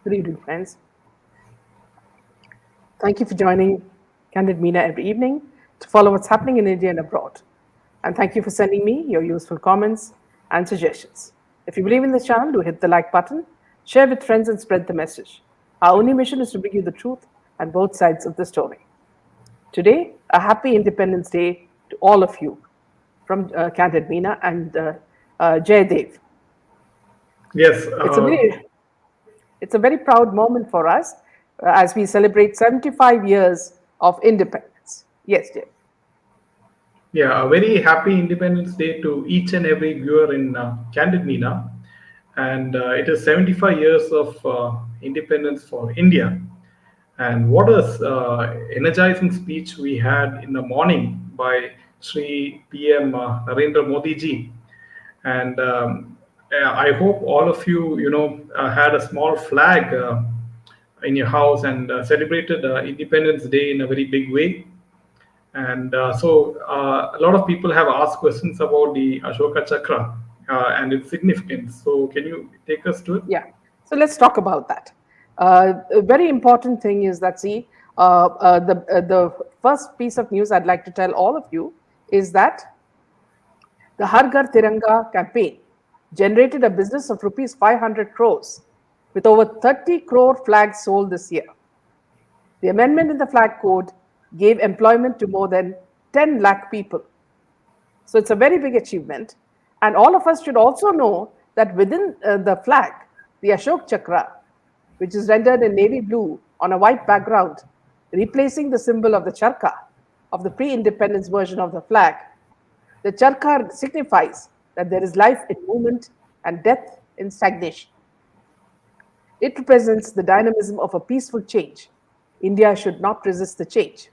Good evening, friends. Thank you for joining Candid Meena every evening to follow what's happening in India and abroad. And thank you for sending me your useful comments and suggestions. If you believe in this channel, do hit the like button, share with friends, and spread the message. Our only mission is to bring you the truth and both sides of the story. Today, a happy Independence Day to all of you from Candid Meena and Jay Dev. Yes, It's a very It's a very proud moment for us as we celebrate 75 years of independence. Yes, Jay. yeah, a very happy Independence Day to each and every viewer in Candid Meena. And it is 75 years of independence for India. And what a energizing speech we had in the morning by Sri PM Narendra Modi ji. And I hope all of you, had a small flag in your house and celebrated Independence Day in a very big way. And a lot of people have asked questions about the Ashoka Chakra and its significance. So can you take us to it? Yeah. So let's talk about that. A very important thing is that, see, the first piece of news I'd like to tell all of you is that the Har Ghar Tiranga campaign generated a business of rupees 500 crores with over 30 crore flags sold this year. The amendment in the flag code gave employment to more than 10 lakh people. So it's a very big achievement. And all of us should also know that within the flag, the Ashok Chakra, which is rendered in navy blue on a white background, replacing the symbol of the charkha of the pre-independence version of the flag, the charkha signifies that there is life in movement and death in stagnation. It represents the dynamism of a peaceful change. India should not resist the change.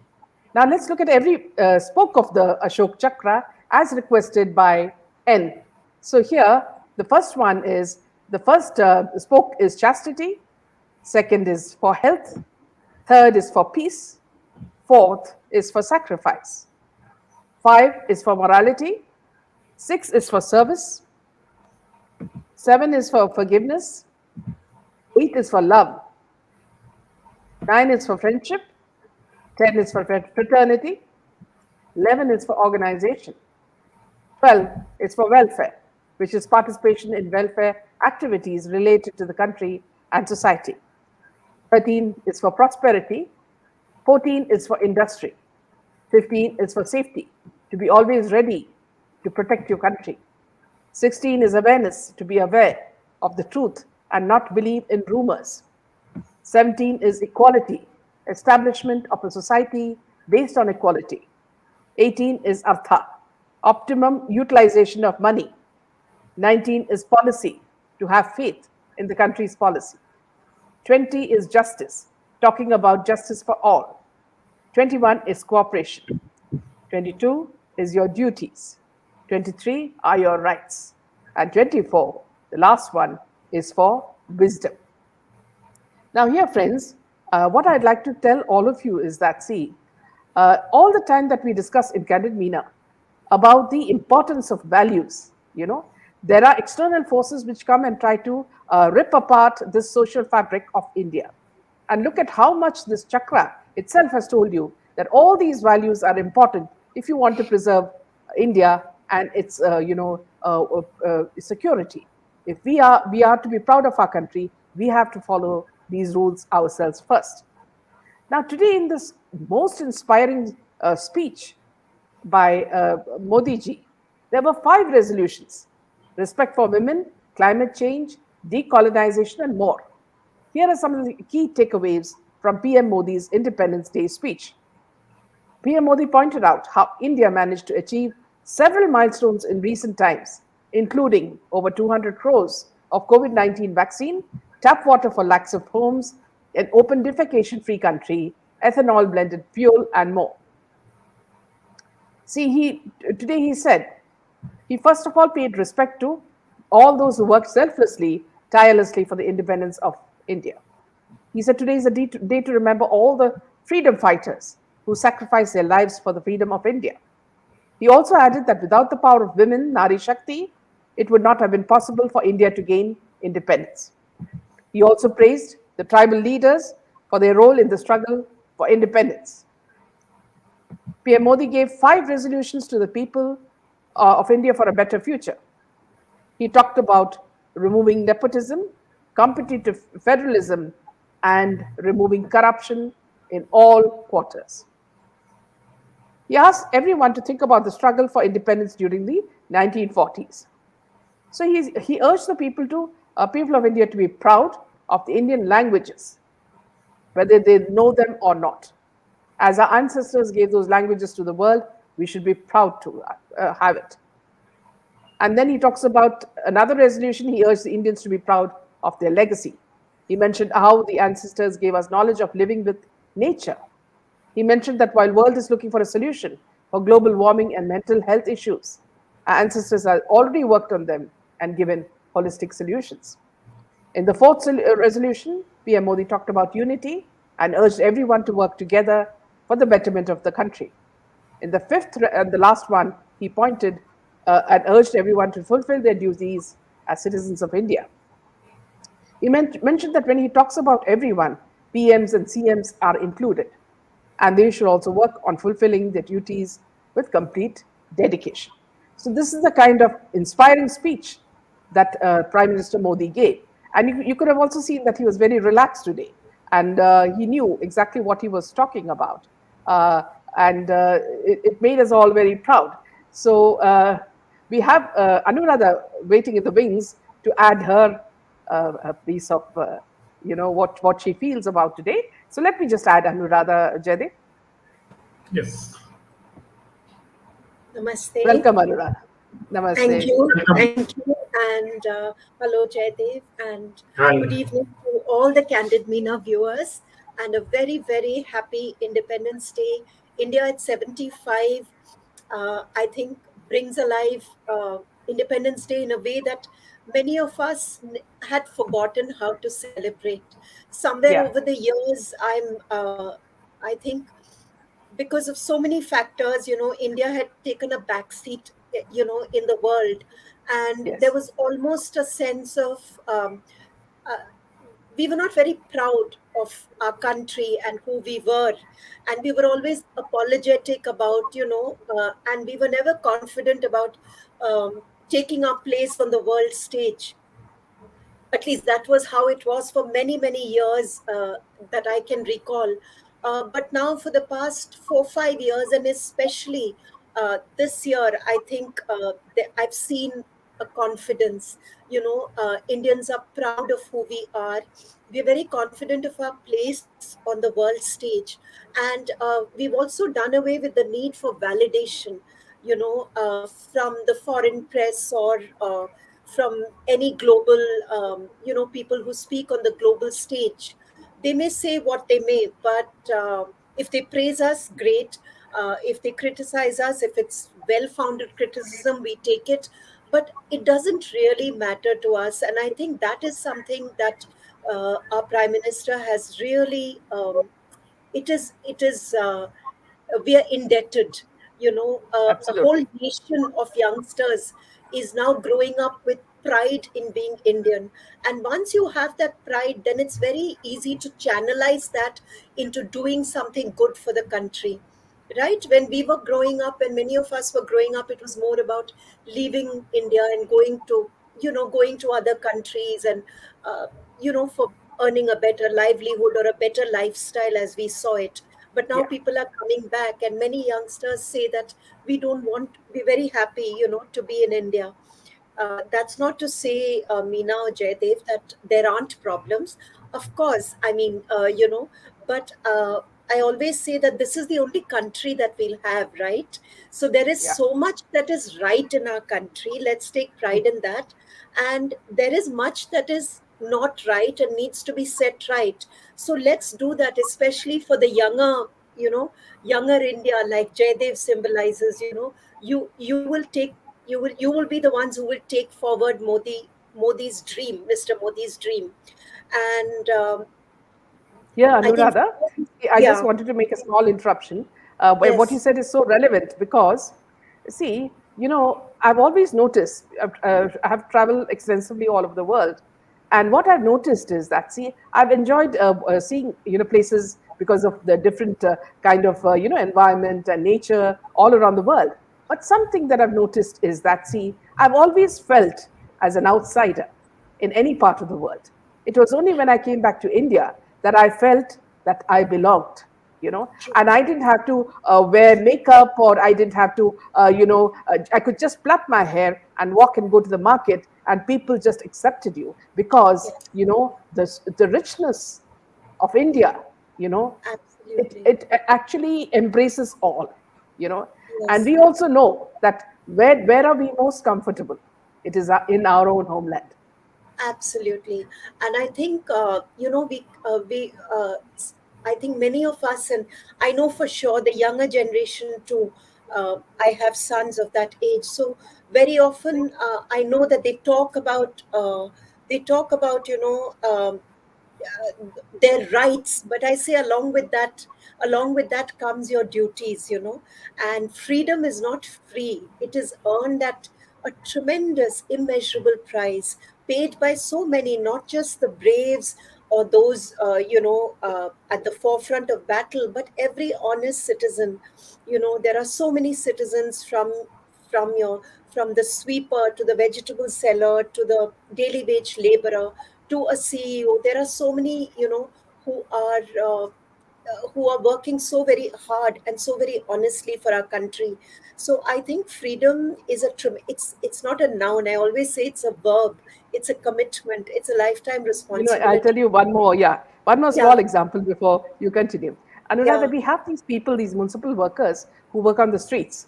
Now let's look at every spoke of the Ashok Chakra as requested by N. So here, the first one is, the first spoke is chastity, second is for health, third is for peace, fourth is for sacrifice, 5 is for morality, 6 is for service, 7 is for forgiveness, 8 is for love, 9 is for friendship, 10 is for fraternity, 11 is for organization, 12 is for welfare, which is participation in welfare activities related to the country and society. 13 is for prosperity, 14 is for industry, 15 is for safety, to be always ready to protect your country. 16 is awareness, to be aware of the truth and not believe in rumors. 17 is equality, establishment of a society based on equality. 18 is artha, optimum utilization of money. 19 is policy, to have faith in the country's policy. 20 is justice, talking about justice for all. 21 is cooperation. 22 is your duties. 23 are your rights. And 24, the last one, is for wisdom. Now here, friends, what I'd like to tell all of you is that, see, all the time that we discuss in Candid Meena about the importance of values, there are external forces which come and try to rip apart this social fabric of India. And look at how much this chakra itself has told you that all these values are important if you want to preserve India and its security. If we are to be proud of our country, we have to follow these rules ourselves first. Now, today in this most inspiring speech by Modi ji, there were 5 resolutions: respect for women, climate change, decolonization, and more. Here are some of the key takeaways from PM Modi's Independence Day speech. PM Modi pointed out how India managed to achieve several milestones in recent times, including over 200 crores of COVID-19 vaccine, tap water for lakhs of homes, an open defecation-free country, ethanol blended fuel, and more. See, today he said, he first of all paid respect to all those who worked selflessly, tirelessly for the independence of India. He said today is a day to remember all the freedom fighters who sacrificed their lives for the freedom of India. He also added that without the power of women, Nari Shakti, it would not have been possible for India to gain independence. He also praised the tribal leaders for their role in the struggle for independence. PM Modi gave 5 resolutions to the people of India for a better future. He talked about removing nepotism, competitive federalism, and removing corruption in all quarters. He asked everyone to think about the struggle for independence during the 1940s. So he urged the people of India to be proud of the Indian languages, whether they know them or not. As our ancestors gave those languages to the world, we should be proud to have it. And then he talks about another resolution. He urged the Indians to be proud of their legacy. He mentioned how the ancestors gave us knowledge of living with nature. He mentioned that while world is looking for a solution for global warming and mental health issues, our ancestors have already worked on them and given holistic solutions. In the fourth resolution, PM Modi talked about unity and urged everyone to work together for the betterment of the country. In the fifth and the last one, he pointed and urged everyone to fulfill their duties as citizens of India. He mentioned that when he talks about everyone, PMs and CMs are included, and they should also work on fulfilling their duties with complete dedication. So, this is the kind of inspiring speech that Prime Minister Modi gave. And you could have also seen that he was very relaxed today, and he knew exactly what he was talking about. And it made us all very proud. So, we have Anuradha waiting in the wings to add her a piece of what she feels about today. So let me just add Anuradha Jaydev. Yes. Namaste. Welcome, Anuradha. Thank Namaste. you. Welcome. Thank you. And hello, Jaydev. And good Hi. evening to all the Candid Meena viewers. And a very, very happy Independence Day. India at 75, I think, brings alive Independence Day in a way that many of us had forgotten how to celebrate. Somewhere Yeah. over the years, I think, because of so many factors, India had taken a backseat, in the world. And there Yes. was almost a sense of, uh, we were not very proud of our country and who we were. And we were always apologetic about, and we were never confident about taking our place on the world stage. At least that was how it was for many, many years that I can recall. But now, for the past 4, 5 years, and especially this year, I think I've seen a confidence. Indians are proud of who we are. We're very confident of our place on the world stage. And we've also done away with the need for validation, from the foreign press or from any global, people who speak on the global stage. They may say what they may, but if they praise us, great. If they criticize us, if it's well founded criticism, we take it. But it doesn't really matter to us. And I think that is something that our Prime Minister has really, it is we are indebted. A whole Absolutely. nation of youngsters is now growing up with pride in being Indian. And once you have that pride, then it's very easy to channelize that into doing something good for the country. Right? When we were growing up, and many of us were growing up, it was more about leaving India and going to other countries, and uh, for earning a better livelihood or a better lifestyle as we saw it. But now Yeah. people are coming back, and many youngsters say that we don't want, we're very happy, to be in India. That's not to say, Meena or Jaydev, that there aren't problems. Of course, I mean, but I always say that this is the only country that we'll have, right? So there is Yeah. so much that is right in our country. Let's take pride in that. And there is much that is not right and needs to be set right. So let's do that, especially for the younger India, like Jaydev symbolizes. You will be the ones who will take forward Modi's dream, Mr. Modi's dream. And Yeah, I think, Anuradha. I just yeah, wanted to make a small interruption. But what you yes, said is so relevant because, see, I've always noticed, I have traveled extensively all over the world, And what I've noticed is that, see, I've enjoyed seeing, places because of the different kind of, environment and nature all around the world. But something that I've noticed is that, see, I've always felt as an outsider in any part of the world. It was only when I came back to India that I felt that I belonged, True. and I didn't have to wear makeup, or I didn't have to, I could just plait my hair and walk and go to the market, and people just accepted you because, Yes, the richness of India, you know, absolutely. it actually embraces all, you know. And Yes, we also know that where are we most comfortable? It is in our own homeland. absolutely. And I think, I think many of us, and I know for sure the younger generation too. I have sons of that age, so very often I know that they talk about their rights, but I say along with that comes your duties, and freedom is not free. It is earned at a tremendous immeasurable price, paid by so many, not just the braves or those at the forefront of battle, but every honest citizen. There are so many citizens, from from the sweeper to the vegetable seller to the daily wage laborer to a CEO. There are so many, who are who are working so very hard and so very honestly for our country. So I think freedom is it's not a noun. I always say it's a verb. It's a commitment. It's a lifetime I'll tell responsibility. you one more, yeah, one more Yeah, small example before you continue. yeah, Anuradha, we have these people, these municipal workers who work on the streets,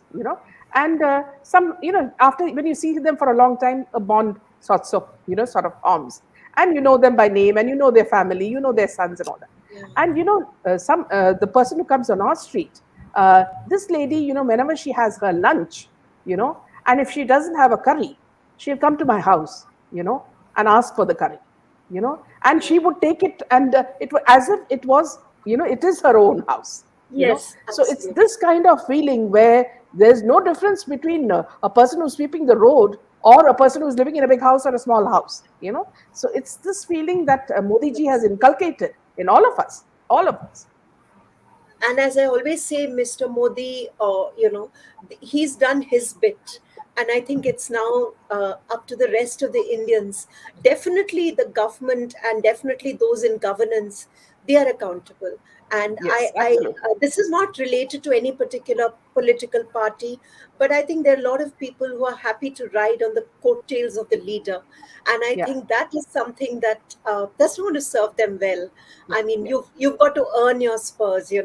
and some, after when you see them for a long time, a bond sort of forms, and you know them by name, and you know their family, you know their sons and all that. yeah. And some the person who comes on our street, this lady, whenever she has her lunch, and if she doesn't have a curry, she'll come to my house, and ask for the curry, and she would take it, and it was as if it was, it is her own house, Yes, so it's absolutely. this kind of feeling where there's no difference between a person who's sweeping the road or a person who's living in a big house or a small house, so it's this feeling that Modi ji has Yes. inculcated in all of us. And as I always say, Mr. Modi, he's done his bit, and I think it's now up to the rest of the Indians. Definitely the government and definitely those in governance, they are accountable. And Yes, absolutely. this is not related to any particular political party, but I think there are a lot of people who are happy to ride on the coattails of the leader, and I Yeah, think that is something that that's not going to serve them well. yeah, I mean, yeah, you've got to earn your spurs, yeah.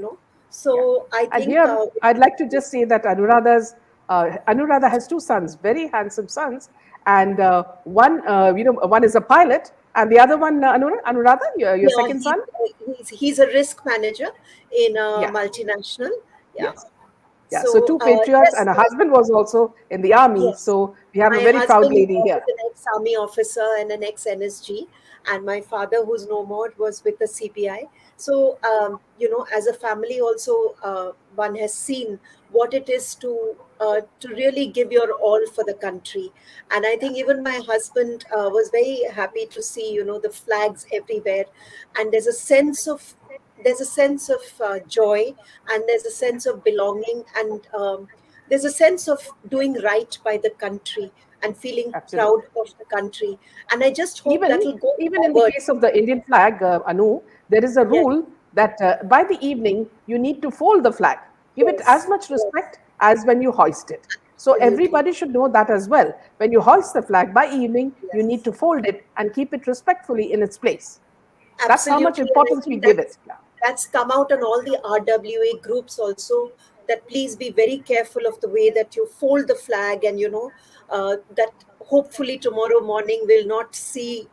So I And think, here, I'd like to just say that Anuradha has two sons, very handsome sons, and one is a pilot, and the other one, Anuradha, your yeah, second son. he's a risk manager in a Yeah, multinational. Yeah. yes. Yeah, so So two patriots, yes, and her husband was also in the army. yes. So we have a My very proud husband lady here. was an ex-army officer and an ex-NSG, and my father, who's no more, was with the CBI. So, as a family, also one has seen what it is to really give your all for the country. And I Yeah, think even my husband was very happy to see, the flags everywhere, and there's a sense of joy, and there's a sense of belonging, and there's a sense of doing right by the country and feeling proud absolutely. of the country. And I just hope Even that will go even in the forward. case of the Indian flag, Anu, there is a Yes, rule that by the evening you need to fold the flag. Give it as yes, much yes, respect as when you hoist it. So absolutely. everybody should know that as well. When you hoist the flag by evening, you need Yes, to fold it and keep it respectfully in its place. That's how much absolutely. And I importance we think give it. Yeah, that's come out on all the RWA groups also, that please be very careful of the way that you fold the flag, and that hopefully tomorrow morning we'll not see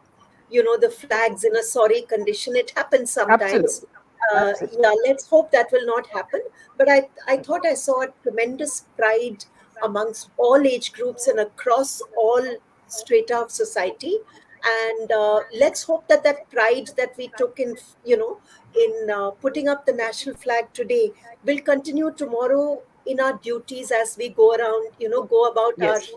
the flags in a sorry condition. It happens sometimes. absolutely, absolutely. Yeah, let's hope that will not happen. But I thought I saw a tremendous pride amongst all age groups and across all strata of society. And let's hope that that pride that we took in putting up the national flag today will continue tomorrow in our duties as we go around, go about our Yes.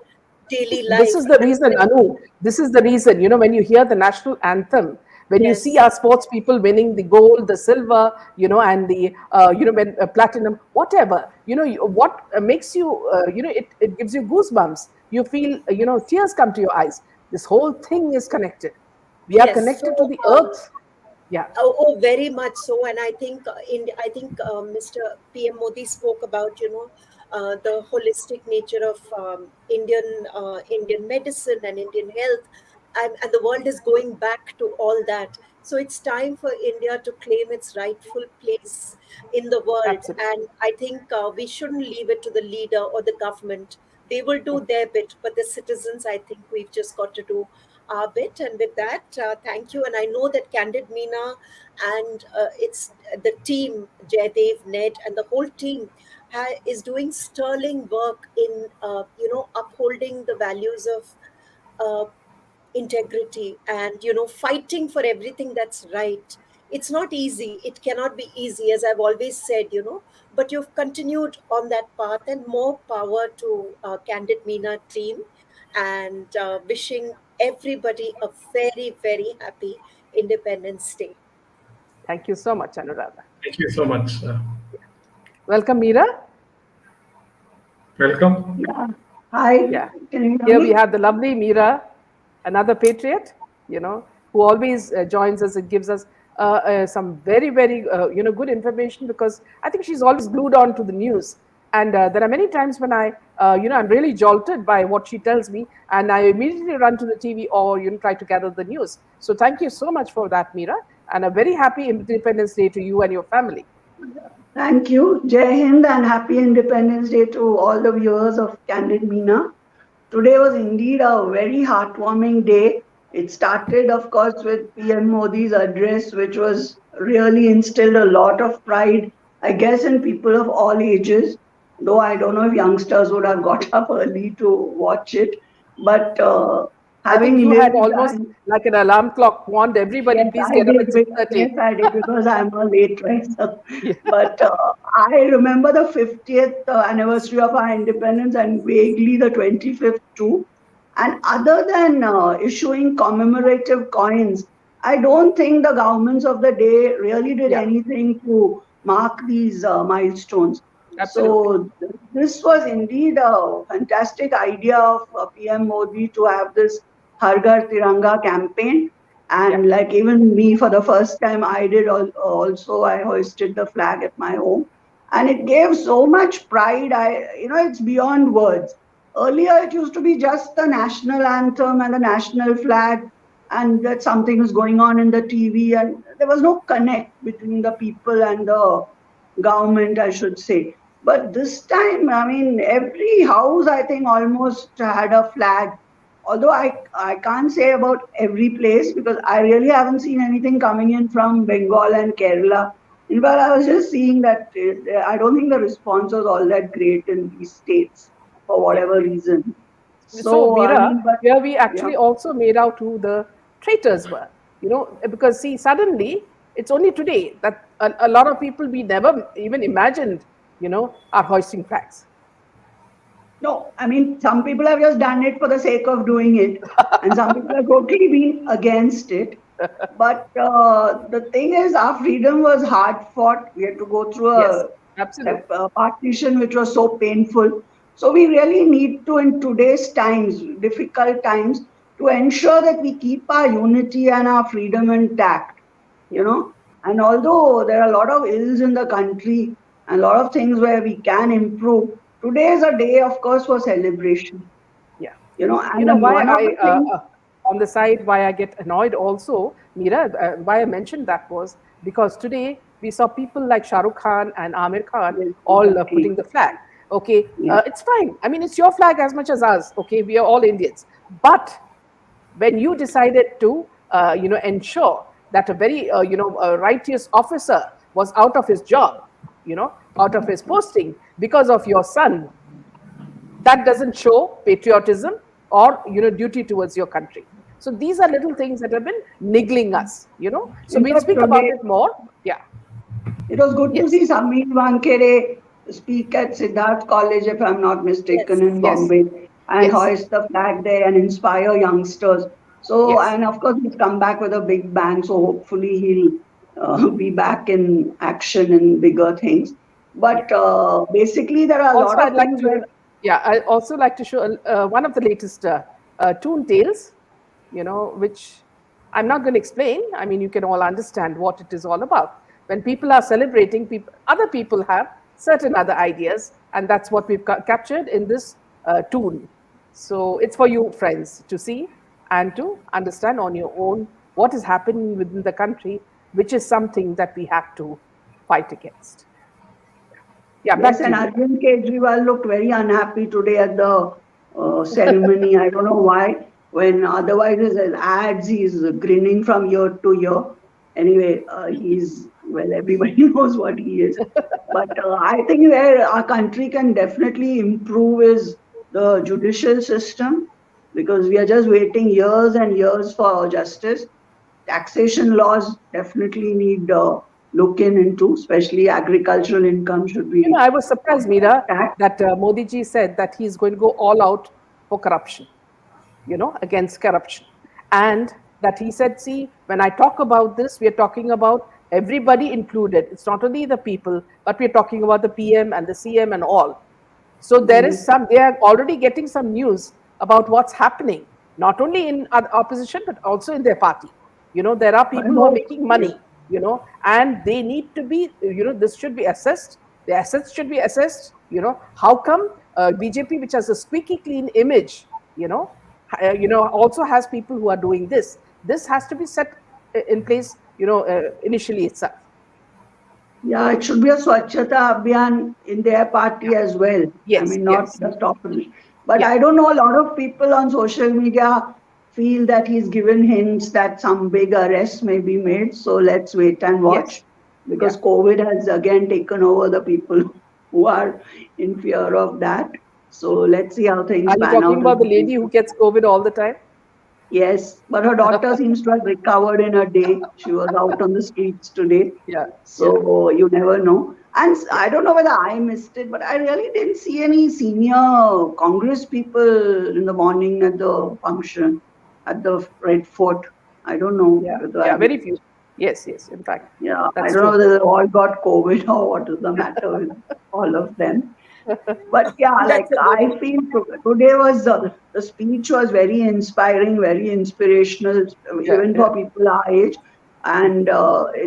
daily This life. is the And reason, Anu. This is the reason. When you hear the national anthem, when you see yes, our sports people winning the gold, the silver, and the when platinum, whatever, what makes you, it gives you goosebumps. You feel, tears come to your eyes. This whole thing is connected. We are yes. So connected to the earth. Yeah, very much so. And I think Mr. PM Modi spoke about the holistic nature of Indian medicine and Indian health, and the world is going back to all that. So it's time for India to claim its rightful place in the world. absolutely. And I think we shouldn't leave it to the leader or the government. They will do their bit, but the citizens, I think we've just got to do our bit. And with that, thank you. And I know that Candid Meena and it's the team, Jaydev, Ned, and the whole team is doing sterling work in upholding the values of uh, integrity, and fighting for everything that's right. It's not easy, it cannot be easy, as I've always said, but you've continued on that path. And more power to Candid Meena team, and wishing everybody a very, very happy Independence Day. Thank you so much, Anuradha. Thank you so much. Welcome, Meera. Welcome. Yeah. Hi, Yeah. can you hear Here we me? have the lovely Meera, another patriot, who always joins us and gives us some very, very, good information, because I think she's always glued on to the news. And there are many times when I'm really jolted by what she tells me, and I immediately run to the TV or, try to gather the news. So thank you so much for that, Meera, and a very happy Independence Day to you and your family. Thank you. Jai Hind and happy Independence Day to all the viewers of Candid Meena. Today was indeed a very heartwarming day. It started, of course, with PM Modi's address, which was really instilled a lot of pride, I guess, in people of all ages. Though I don't know if youngsters would have got up early to watch it. But I think having you had lived almost and like an alarm clock warned everybody, yes, please I get up did. at 6:30. Yes, I did because I'm a late riser. Yeah, But I remember the 50th anniversary of our independence and vaguely the 25th too. And other than issuing commemorative coins, I don't think the governments of the day really did yeah, anything to mark these milestones. absolutely. So this was indeed a fantastic idea of PM Modi to have this Har Ghar Tiranga campaign. Yeah, And like even me, for the first time, I did also, I hoisted the flag at my home. And it gave so much pride. It's beyond words. Earlier, it used to be just the national anthem and the national flag, and that something is going on in the TV, and there was no connect between the people and the government, I should say. But this time, I mean, every house, I think, almost had a flag. Although I can't say about every place because I really haven't seen anything coming in from Bengal and Kerala. In fact, I was just seeing that I don't think the response was all that great in these states for yeah. whatever reason. So, So, I Mira, mean, but here we yeah. actually also made out who the traitors were, because see, suddenly it's only today that a lot of people we never even imagined, are hoisting flags. No, I mean, some people have just done it for the sake of doing it, and some people have totally been against it. But the thing is, our freedom was hard fought. We had to go through Yes, absolutely. a partition which was so painful. So we really need to, in today's times, difficult times, to ensure that we keep our unity and our freedom intact. Yeah, You know, and although there are a lot of ills in the country and a lot of things where we can improve, today is a day, of course, for celebration. yeah. And then Why one of the things, on the side, why I get annoyed also, Mira, why I mentioned that was because today we saw people like Shah Rukh Khan and Amir Khan yes, all exactly, putting the flag. Okay, yeah. it's fine. I mean, it's your flag as much as ours. Okay, we are all Indians. But when you decided to, ensure that a very, righteous officer was out of his job, out of his posting because of your son, that doesn't show patriotism or duty towards your country. So these are little things that have been niggling us. So In we'll fact, speak about today it more. Yeah. it was good to Yes. see Samir Wankere speak at Siddharth College, if I'm not mistaken, Yes, in Yes. Bombay. and Yes, hoist the flag there and inspire youngsters. So, yes, and of course, he's come back with a big bang. So hopefully he'll be back in action in bigger things. yeah. But basically, there are a Also, lot I'd of like things to, where yeah, I also like to show one of the latest tune tales, which I'm not going to explain. I mean, you can all understand what it is all about. When people are celebrating, other people have certain other ideas, and that's what we've captured in this tune. So it's for you, friends, to see and to understand on your own what is happening within the country, which is something that we have to fight against. Yeah, yes, back to and you, Meera. Arvind Kejriwal looked very unhappy today at the ceremony. I don't know why. When otherwise his ads, he's grinning from year to year. Anyway, he's well, everybody knows what he is. But I think where our country can definitely improve is the judicial system, because we are just waiting years and years for justice. Taxation laws definitely need looking into, especially agricultural income should be I was surprised, Meera, taxed. that Modi ji said that he's going to go all out for corruption, against corruption. And that he said, see, when I talk about this, we are talking about everybody included. It's not only the people, but we're talking about the PM and the CM and all. So Yes, they are already getting some news about what's happening, not only in opposition, but also in their party. There are I people who are hope. making Yes. money, and they need to be, this should be assessed. The assets should be assessed. How come BJP, which has a squeaky clean image, also has people who are doing this? This has to be set in place, initially itself. Yeah, it should be a Swachhata Abhiyan in their Yeah. party as well. I Yes, mean, not yes. just opposition. But Yeah. I don't know, a lot of people on social media feel that he's given hints that some big arrests may be made. So let's wait and Yes. watch, Yeah. because COVID has again taken over the people who are in fear of that. So let's see how things Are you pan talking out in about the the lady who future. gets COVID all the time? Yes, but her daughter seems to have recovered in a day. She was out on the streets today. Yeah, yeah, So you never know. And yeah. I don't know whether I missed it, but I really didn't see any senior Congress people in the morning at the function at the Red Fort. I don't know Yeah, whether I yeah, very missed. few. Yes, yes, in fact, Yeah, I that's don't know true. whether they all got COVID or what is the matter with all of them. But yeah, like That's a very, I feel today was the speech was very inspiring, very inspirational, yeah, even yeah. for people our age, and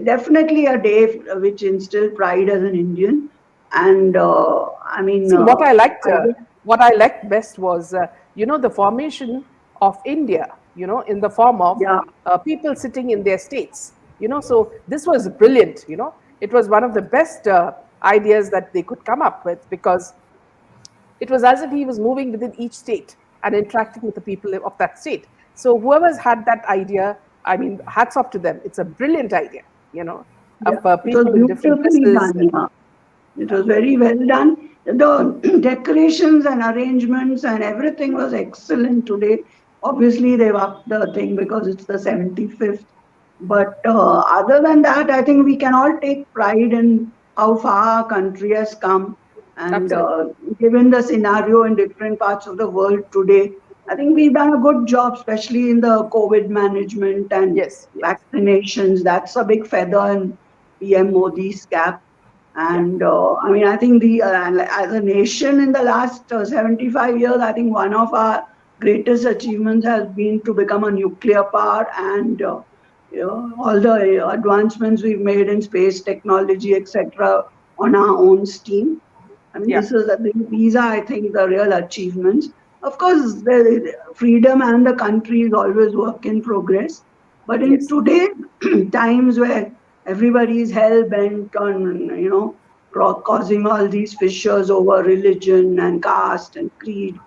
definitely a day which instilled pride as an Indian. And I mean, See, I guess, what I liked best was, the formation of India, in the form of yeah, people sitting in their states, so this was brilliant, it was one of the best ideas that they could come up with, because it was as if he was moving within each state and interacting with the people of that state. So whoever's had that idea, I mean, hats off to them. It's a brilliant idea, of yeah, it was people in different beautifully dresses. done. Yeah. It was very well done. The decorations and arrangements and everything was excellent today. Obviously, they've upped the thing because it's the 75th. But other than that, I think we can all take pride in how far our country has come. And Absolutely. given the scenario in different parts of the world today, I think we've done a good job, especially in the COVID management and Yes, yes. vaccinations. That's a big feather in PM Modi's cap. Yeah. And I mean, I think as a nation in the last 75 years, I think one of our greatest achievements has been to become a nuclear power, and all the advancements we've made in space technology, etc., on our own steam. I mean, Yeah. these are, I think, the real achievements. Of course, the freedom and the country is always work in progress. But in Yes. today's times where everybody is hell bent on, causing all these fissures over religion and caste and creed,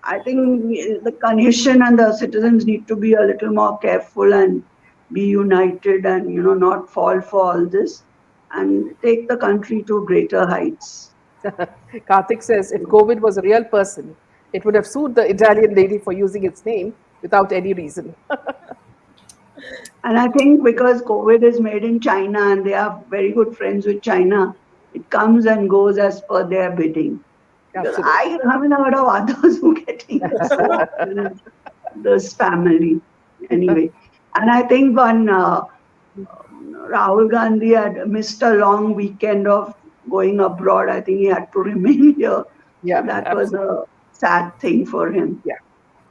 I think the nation and the citizens need to be a little more careful and be united, and not fall for all this and take the country to greater heights. Karthik says if COVID was a real person, it would have sued the Italian lady for using its name without any reason. And I think because COVID is made in China and they are very good friends with China, it comes and goes as per their bidding. Because Absolutely. I haven't heard of others who getting so this family anyway. And I think when Rahul Gandhi had missed a long weekend of going abroad, I think he had to remain here. So Yeah, that was absolutely. a sad thing for him. Yeah.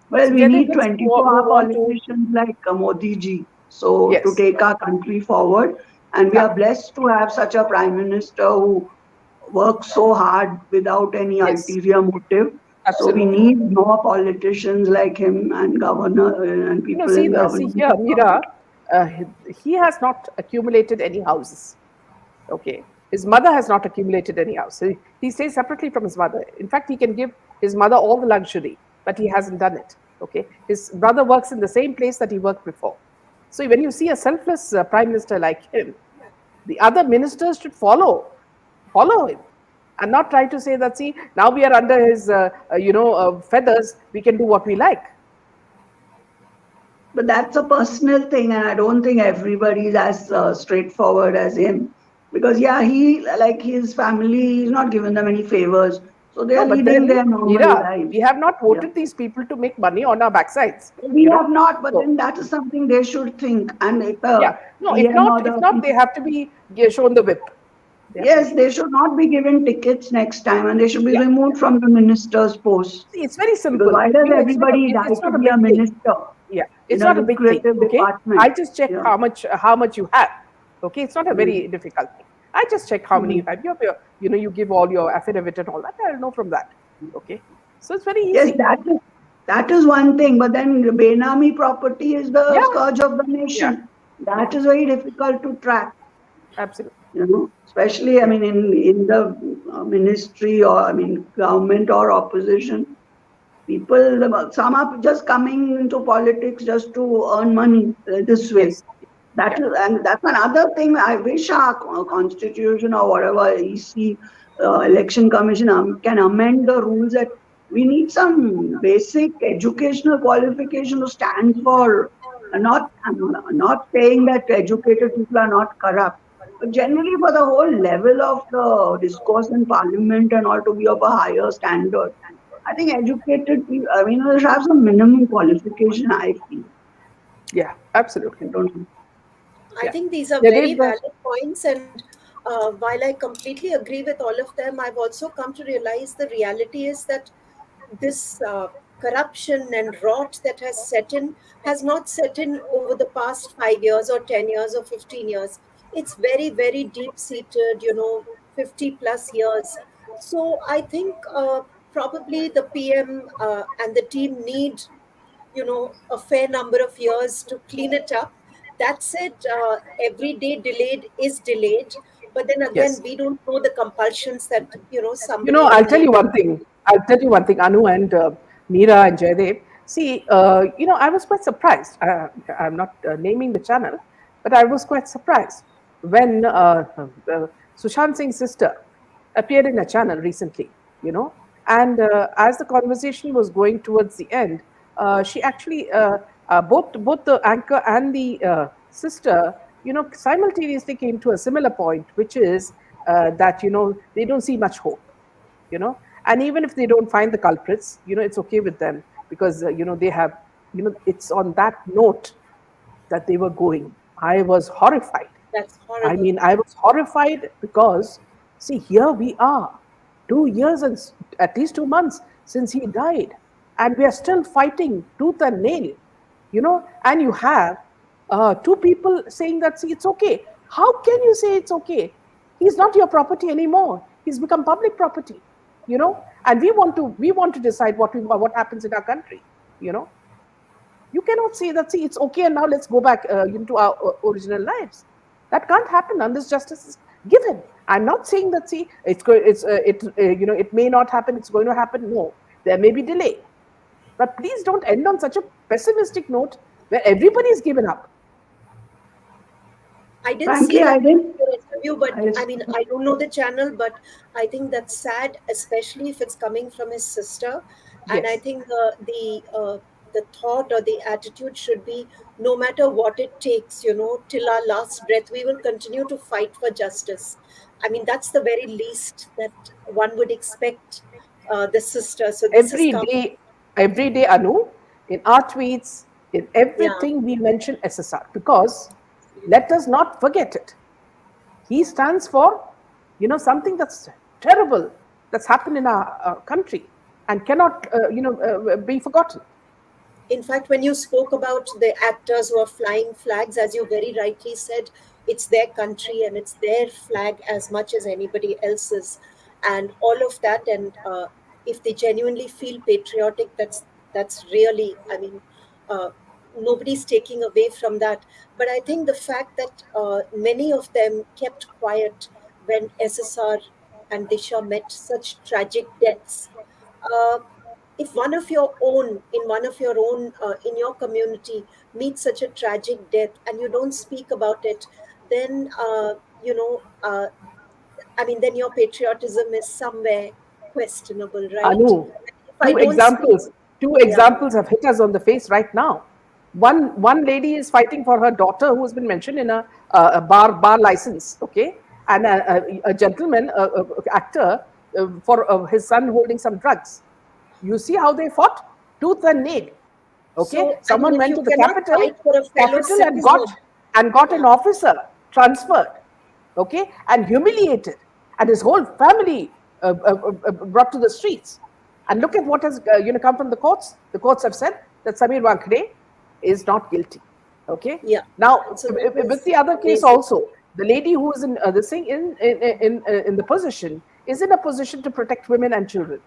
Well, So, we Jaideep, need let's 24-hour move on to, politicians like Modi ji, so to yes, take our country forward. And we yeah, are blessed to have such a prime minister who works so hard without any yes, ulterior motive. So we absolutely. need more politicians like him and governor and people in See government. here, Mira, he has not accumulated any houses. Okay. His mother has not accumulated any house. He stays separately from his mother. In fact, he can give his mother all the luxury, but he hasn't done it. Okay. His brother works in the same place that he worked before. So when you see a selfless prime minister like him, the other ministers should follow him, and not try to say that, see, now we are under his, feathers, we can do what we like. But that's a personal thing, and I don't think everybody is as straightforward as him. Because yeah, he like his family, he's not given them any favors, so they No, are but leading then, their normal Mira, we lives. have not Yeah, voted these people to make money on our backsides, we you know. have not, but So then that is something they should think. And if yeah, the no, PM or if the not, they have to be shown the whip. They have to be yes, shown. they should not be given tickets next time, and they should be Yeah, removed from the minister's post. see, it's very Because simple. why does Mira, everybody die it's to not a be a big thing. minister Yeah, in it's a not a big thing. lucrative Okay, I department? just check Yeah. how much you have. Okay, it's not a Mm. very difficult thing. I just check how many you Mm. have. You give all your affidavit and all that. I'll know from that. Okay, so it's very Yes, easy. that is one thing, but then Benami property is the Yeah, scourge of the yeah, nation. yeah, That is very difficult to track, absolutely. especially I Yeah, mean in the ministry or I mean government or opposition. People, some are just coming into politics just to earn money this way. yes, That yeah, is, and that's another thing. I wish our constitution or whatever EC election commission can amend the rules that we need some basic educational qualification to stand for. Not not saying that educated people are not corrupt, but generally for the whole level of the discourse in parliament and all to be of a higher standard. I think educated people, I mean, they should have some minimum qualification. I feel. yeah, absolutely. I don't know. I Yeah, think these are yeah, very they've valid points, and while I completely agree with all of them, I've also come to realize the reality is that this corruption and rot that has set in has not set in over the past 5 years or 10 years or 15 years. It's very, very deep seated, 50 plus years. So I think probably the PM and the team need a fair number of years to clean it up. That said, every day delayed is delayed, but then again yes. we don't know the compulsions that somebody I'll may tell need. you one thing. I'll tell you one thing, Anu and Meera and Jaydev. See, I was quite surprised. I'm not naming the channel, but I was quite surprised when Sushant Singh's sister appeared in a channel recently, and as the conversation was going towards the end, she actually, both the anchor and the sister, simultaneously came to a similar point, which is that, they don't see much hope, and even if they don't find the culprits, it's okay with them, because they have, it's on that note that they were going. I was horrified. That's I horrible. mean, I was horrified because, see, here we are, 2 years and at least 2 months since he died, and we are still fighting tooth and nail, and you have two people saying that, see, it's okay. How can you say it's okay? He's not your property anymore. He's become public property, and we want to decide what happens in our country, you know. You cannot say that, see, it's okay, and now let's go back into our original lives. That can't happen unless justice is given. I'm not saying that, see, it may not happen, it's going to happen. No, there may be delay. But please don't end on such a pessimistic note where everybody is given up. I didn't see Frankly, that I didn't. interview, but I, I mean, I don't know the channel, but I think that's sad, especially if it's coming from his sister. And I Yes, think the thought or the attitude should be, no matter what it takes, till our last breath, we will continue to fight for justice. I mean, that's the very least that one would expect the sister. So this has every come. day, every day, Anu, in our tweets, in Yeah. everything we mention SSR because let us not forget it. He stands for, something that's terrible that's happened in our country and cannot, be forgotten. In fact, when you spoke about the actors who are flying flags, as you very rightly said, it's their country and it's their flag as much as anybody else's, and all of that. And if they genuinely feel patriotic, that's really, I mean, uh, nobody's taking away from that. But I think the fact that many of them kept quiet when SSR and Disha met such tragic deaths. Uh, if one of your own in one of your own in your community meets such a tragic death and you don't speak about it, then you know I mean, then your patriotism is somewhere questionable, right? Anu, If I two don't speak. examples, two Yeah. examples have hit us on the face right now. One lady is fighting for her daughter who's been mentioned in a bar license, okay, and a gentleman, actor, for his son holding some drugs. You see how they fought tooth and nail. Okay, So I mean, someone if went you to the cannot capital, fight for a fellow capital citizen. and got an Yeah. officer transferred, okay, and humiliated, and his whole family brought to the streets. And look at what has come from the courts. The courts have said that Samir Wankde is not guilty. Okay. Yeah. Now, So that with is the other case amazing. also, the lady who is in the thing in the position is in a position to protect women and children.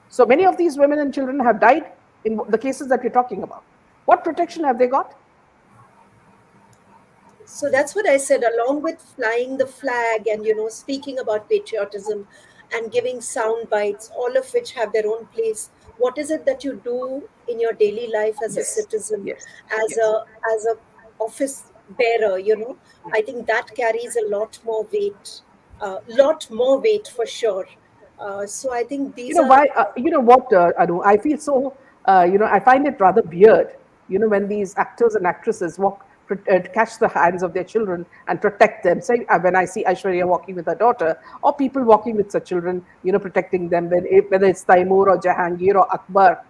So many of these women and children have died in the cases that we're talking about. What protection have they got? So that's what I said, along with flying the flag and, speaking about patriotism and giving sound bites, all of which have their own place. What is it that you do in your daily life as a Yes, citizen, yes, as yes. a office bearer? I think that carries a lot more weight for sure. So I think You these know are. why? You know what, Anu? I feel so. I find it rather weird. When these actors and actresses catch the hands of their children and protect them. Say, when I see Aishwarya walking with her daughter, or people walking with their children, protecting them, whether it's Taimur or Jahangir or Akbar,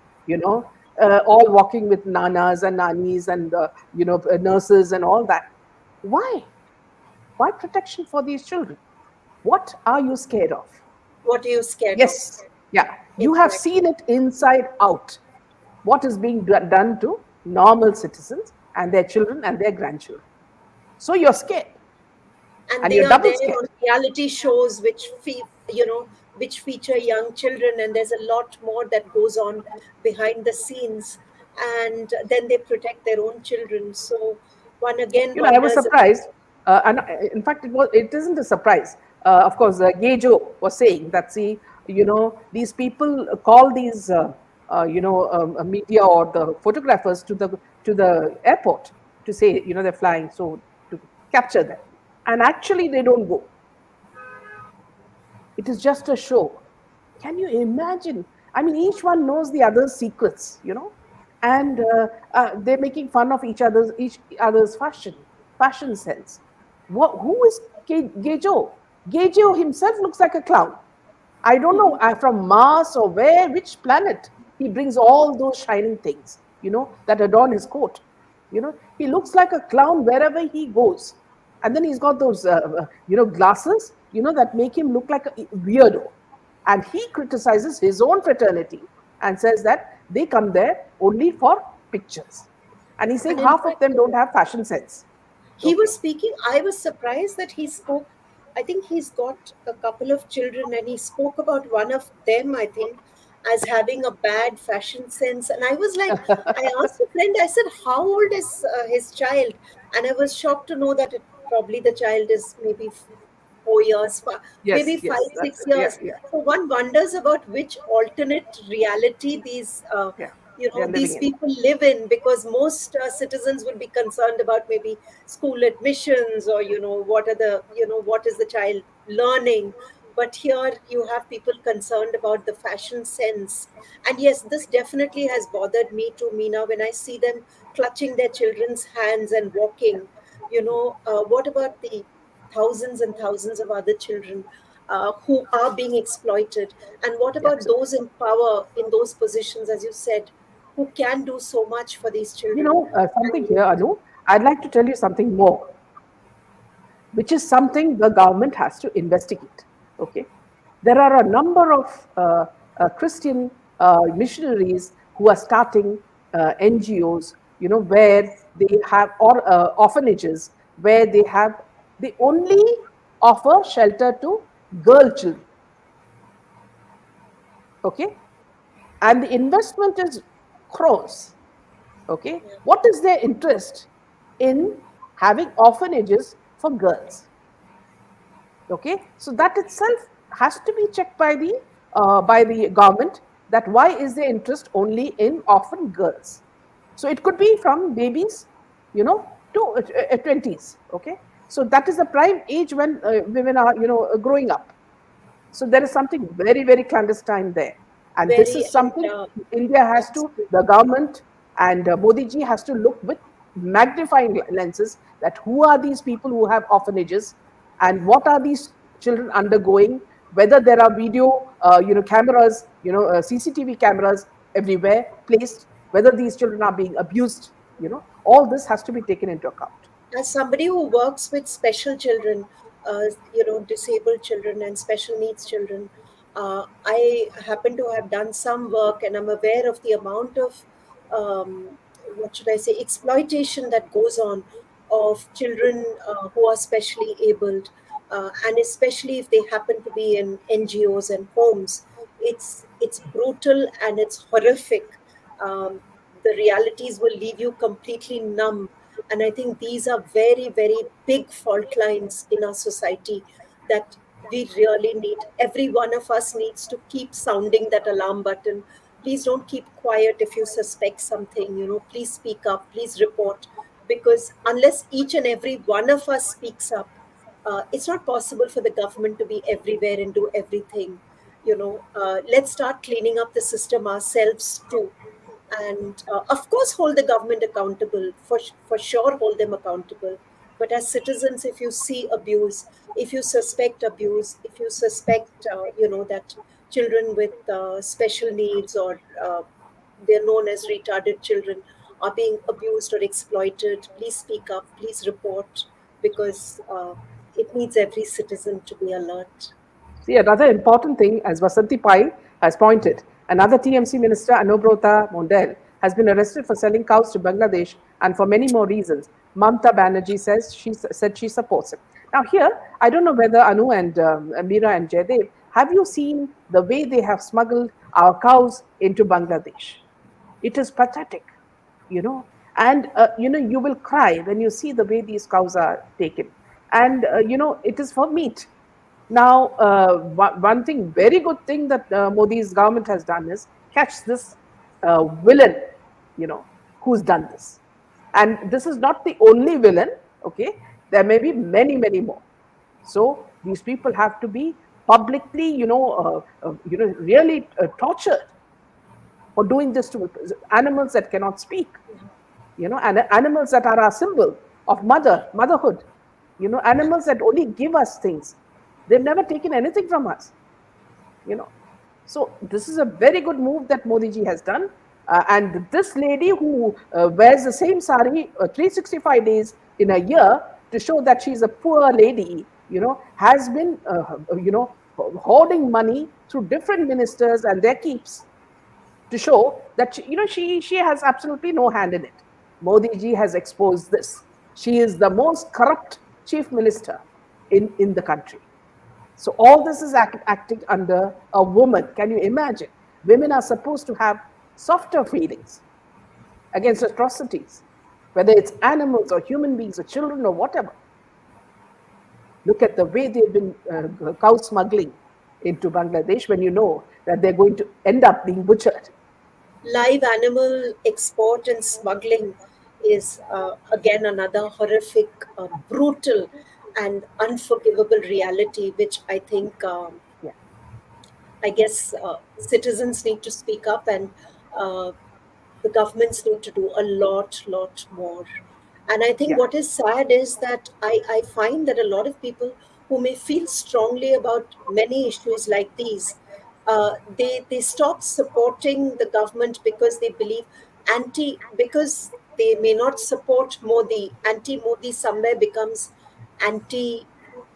all walking with nanas and nanis and nurses and all that. Why? Why protection for these children? What are you scared of? What are you scared of? Yes, yeah. You have Exactly. seen it inside out. What is being done to normal citizens and their children and their grandchildren. So you're scared And and they you're are double there scared. on reality shows which feature young children, and there's a lot more that goes on behind the scenes, and then they protect their own children. So one again I was wonders. surprised, and in fact, it isn't a surprise. Of course, Gejo was saying that, see, these people call these media or the photographers to the airport to say they're flying, so to capture them, and actually they don't go. It is just a show. Can you imagine? I mean, each one knows the other's secrets, and they're making fun of each other's fashion sense. Who is Gejo? Gejo himself looks like a clown. I don't know from Mars or which planet he brings all those shining things, that adorn his coat. He looks like a clown wherever he goes. And then he's got those, glasses, that make him look like a weirdo. And he criticizes his own fraternity and says that they come there only for pictures. And he's saying And in half of fact, them don't have fashion sense. he Okay. was speaking. I was surprised that he spoke. I think he's got a couple of children, and he spoke about one of them, I think, as having a bad fashion sense. And I was like, I asked a friend, I said, how old is his child? And I was shocked to know that probably the child is maybe 4 years, maybe Yes, five, yes. six Yeah, years. yeah, So one wonders about which alternate reality yeah. They're living these in. people live in, because most citizens will be concerned about maybe school admissions, or what is the child learning. But here you have people concerned about the fashion sense. And yes, this definitely has bothered me too, Meena, when I see them clutching their children's hands and walking. What about the thousands and thousands of other children? who are being exploited? And what Yeah, about those in power in those positions, as you said, who can do so much for these children? something And here, Anu. I'd like to tell you something more, which is something the government has to investigate. Okay, there are a number of Christian missionaries who are starting NGOs, where they have, or orphanages where they only offer shelter to girl children. Okay, and the investment is crores. Okay, yeah, what is their interest in having orphanages for girls? Okay, so that itself has to be checked by the government, that why is their interest only in orphan girls. So it could be from babies, to 20s. Okay, so that is the prime age when women are, growing up. So there is something very, very clandestine there. And this very, is and something India has to, the absolutely. government and Modi ji has to look with magnifying lenses, that who are these people who have orphanages, and what are these children undergoing, whether there are video, cameras, CCTV cameras everywhere placed, whether these children are being abused, all this has to be taken into account. As somebody who works with special children, disabled children and special needs children, I happen to have done some work, and I'm aware of the amount of, what should I say, exploitation that goes on of children who are specially abled, and especially if they happen to be in NGOs and homes. It's brutal and it's horrific. The realities will leave you completely numb, and I think these are very, very big fault lines in our society that we really need. Every one of us needs to keep sounding that alarm button. Please don't keep quiet if you suspect something, please speak up, please report. Because unless each and every one of us speaks up, it's not possible for the government to be everywhere and do everything. Let's start cleaning up the system ourselves too, and of course hold the government accountable, for sure hold them accountable. But as citizens, if you see abuse, if you suspect abuse, if you suspect that children with special needs, or they're known as retarded children, are being abused or exploited, please speak up, please report, because it needs every citizen to be alert. See, another important thing, as Vasanti Pai has pointed, another TMC minister, Anubrata Mondale, has been arrested for selling cows to Bangladesh and for many more reasons. Mamta Banerjee said she supports him. Now, here, I don't know whether Anu and Meera and Jaydev, have you seen the way they have smuggled our cows into Bangladesh? It is pathetic, you know. And, you will cry when you see the way these cows are taken. And, it is for meat. Now, one thing, very good thing that Modi's government has done is catch this villain, who's done this. And this is not the only villain, okay? There may be many, many more. So these people have to be publicly, really tortured for doing this to animals that cannot speak, and animals that are our symbol of motherhood, animals that only give us things. They've never taken anything from us, you know. So this is a very good move that Modi ji has done. And this lady who wears the same sari 365 days in a year to show that she's a poor lady, has been, hoarding money through different ministers and their keeps to show that she has absolutely no hand in it. Modi ji has exposed this. She is the most corrupt chief minister in the country. So all this is acting under a woman. Can you imagine? Women are supposed to have softer feelings against atrocities, whether it's animals or human beings or children or whatever. Look at the way they've been cow smuggling into Bangladesh, when you know that they're going to end up being butchered. Live animal export and smuggling is, again, another horrific, brutal, and unforgivable reality, which I think, Yeah, I guess, citizens need to speak up, and uh, the governments need to do a lot more. And I think yeah, what is sad is that I find that a lot of people who may feel strongly about many issues like these, they stop supporting the government because they believe because they may not support Modi. Anti Modi somewhere becomes anti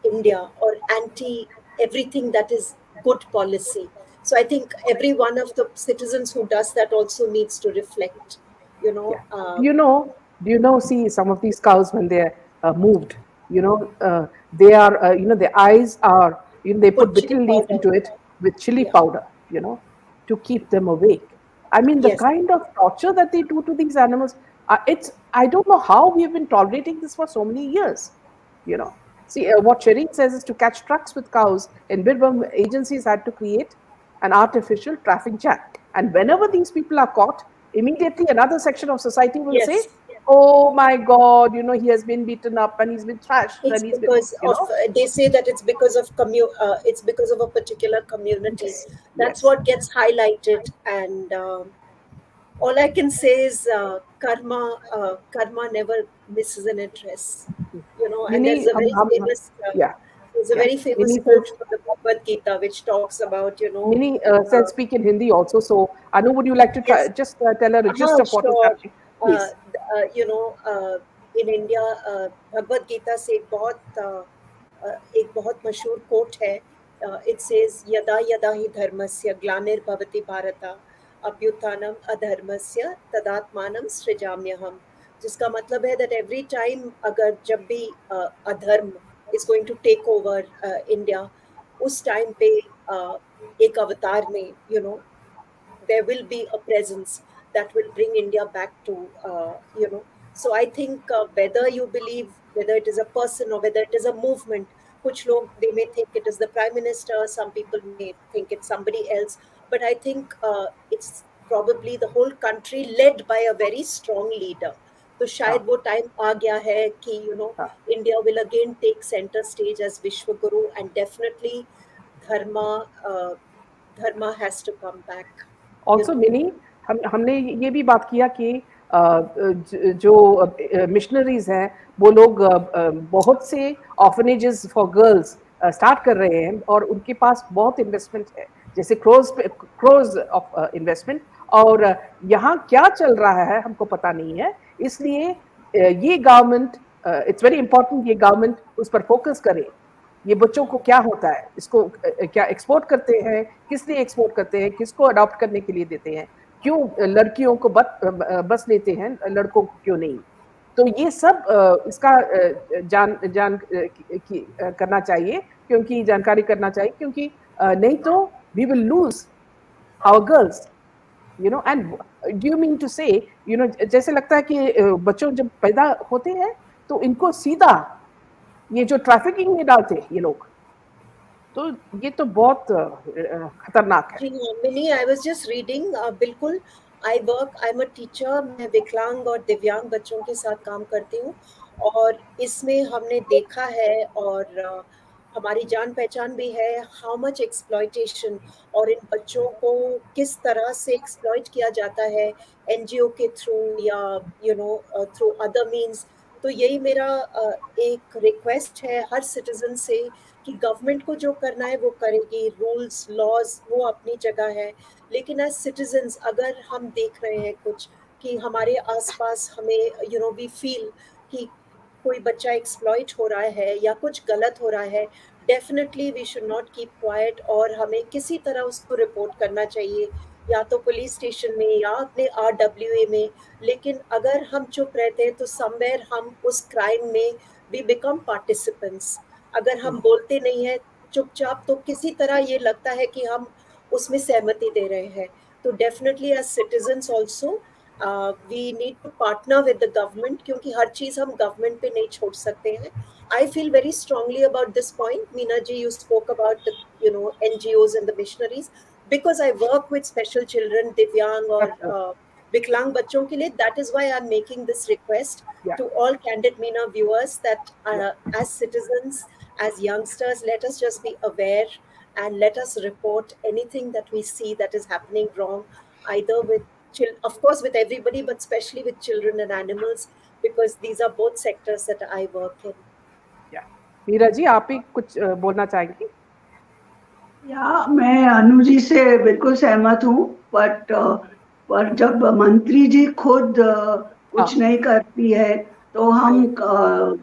India or anti everything that is good policy. So I think every one of the citizens who does that also needs to reflect, you Yeah. know. See some of these cows when they're moved, they are, their eyes are, they put Put bitter chili leaf powder. into it with chili Yeah. powder, to keep them awake. I mean, the Yes. kind of torture that they do to these animals, I don't know how we have been tolerating this for so many years, you know. See, what Shireen says is to catch trucks with cows in Birbhum, agencies had to create an artificial traffic jam. And whenever these people are caught, immediately another section of society will say, Yes. "Oh my God, he has been beaten up and he's been thrashed It's and he's been, because of they say that it's because of it's because of a particular community. yes, That's yes." what gets highlighted, and all I can say is karma never misses an address, and Mini, yeah, there's a yeah. very famous Mini says, quote from the Bhagavad Gita which talks about, Mini says uh, speak in Hindi also. So, Anu, would you like to try yes. just tell her a gist of what is Sure. happening, uh, please? you know in India, Bhagavad Gita से एक बहुत मशहूर coat है. It says यदा यदा हि धर्मस्य ग्लानिर्भवति भारत अभ्युत्थानम अधर्मस्य तदात्मानं सृजाम्यहम. जिसका मतलब है दैट एवरी टाइम, अगर जब भी अधर्म is going to take over India, उस टाइम पे एक अवतार में, there will be a presence that will bring India back to, So I think whether you believe, whether it is a person or whether it is a movement, kuch log, they may think it is the prime minister, some people may think it's somebody else, but I think it's probably the whole country led by a very strong leader. तो हाँ, शायद वो time आ गया है कि हाँ. India will again take center stage as Vishwa Guru, and definitely dharma uh, dharma has to come back, you also know. Mini, हमने ये भी बात किया कि जो मिशनरीज हैं वो लोग बहुत से ऑर्फनेजेस फॉर गर्ल्स स्टार्ट कर रहे हैं और उनके पास बहुत इन्वेस्टमेंट है, जैसे क्रोज ऑफ इन्वेस्टमेंट, और यहाँ क्या चल रहा है हमको पता नहीं है, इसलिए ये गवर्नमेंट, इट्स वेरी इंपॉर्टेंट ये गवर्नमेंट उस पर फोकस करे, ये बच्चों को क्या होता है, इसको क्या एक्सपोर्ट करते हैं, किस लिए एक्सपोर्ट करते हैं, किसको अडॉप्ट करने के लिए देते हैं, क्यों लड़कियों को बस लेते हैं, लड़कों को क्यों नहीं। तो ये सब इसका जान जान करना चाहिए, क्योंकि जानकारी करना चाहिए, क्योंकि नहीं तो we will lose our girls, and do you mean to say, जैसे लगता है कि बच्चों जब पैदा होते हैं तो इनको सीधा ये जो ट्रैफिकिंग में डालते हैं ये लोग, तो ये तो बहुत खतरनाक है। जी हाँ, Mini, I was just reading, बिल्कुल. I am a teacher. मैं विकलांग और दिव्यांग बच्चों के साथ काम करती हूँ, और इसमें हमने देखा है, और हमारी जान पहचान भी है, हाउ मच एक्सप्लॉइटेशन, और इन बच्चों को किस तरह से एक्सप्लॉइट किया जाता है एनजीओ के थ्रू, या थ्रू अदर मीन्स. तो यही मेरा एक रिक्वेस्ट है हर सिटीजन से, कि गवर्नमेंट को जो करना है वो करेगी, रूल्स लॉज वो अपनी जगह है, लेकिन एज सिटीजन्स अगर हम देख रहे हैं कुछ कि हमारे आसपास हमें वी फील कि कोई बच्चा एक्सप्लॉइट हो रहा है या कुछ गलत हो रहा है, definitely we should not keep quiet, और हमें किसी तरह उसको रिपोर्ट करना चाहिए, या तो पुलिस स्टेशन में या अपने RWA में. लेकिन अगर हम चुप रहते हैं तो समवेयर हम उस क्राइम में वी बिकम पार्टिसिपेंट्स. अगर हम बोलते नहीं है चुपचाप, तो किसी तरह ये लगता है कि हम उसमें सहमति दे रहे हैं. तो definitely as citizens also we need to partner with the government, क्योंकि हर चीज हम गवर्नमेंट पे नहीं छोड़ सकते हैं. I feel very strongly about this point. Meena ji, you spoke about the NGOs and the missionaries, because I work with special children, दिव्यांग और विकलांग बच्चों के लिए. That is why I'm making this request या to all Candid Meena viewers that या as citizens, as youngsters, let us just be aware, and let us report anything that we see that is happening wrong, either with of course with everybody, but especially with children and animals, because these are both sectors that I work in. या मीरा जी, आप ही कुछ बोलना चाहेंगी? या मैं अनु जी से बिल्कुल सहमत हूँ, बट पर जब मंत्री जी खुद कुछ हाँ, नहीं करती है, तो हम right.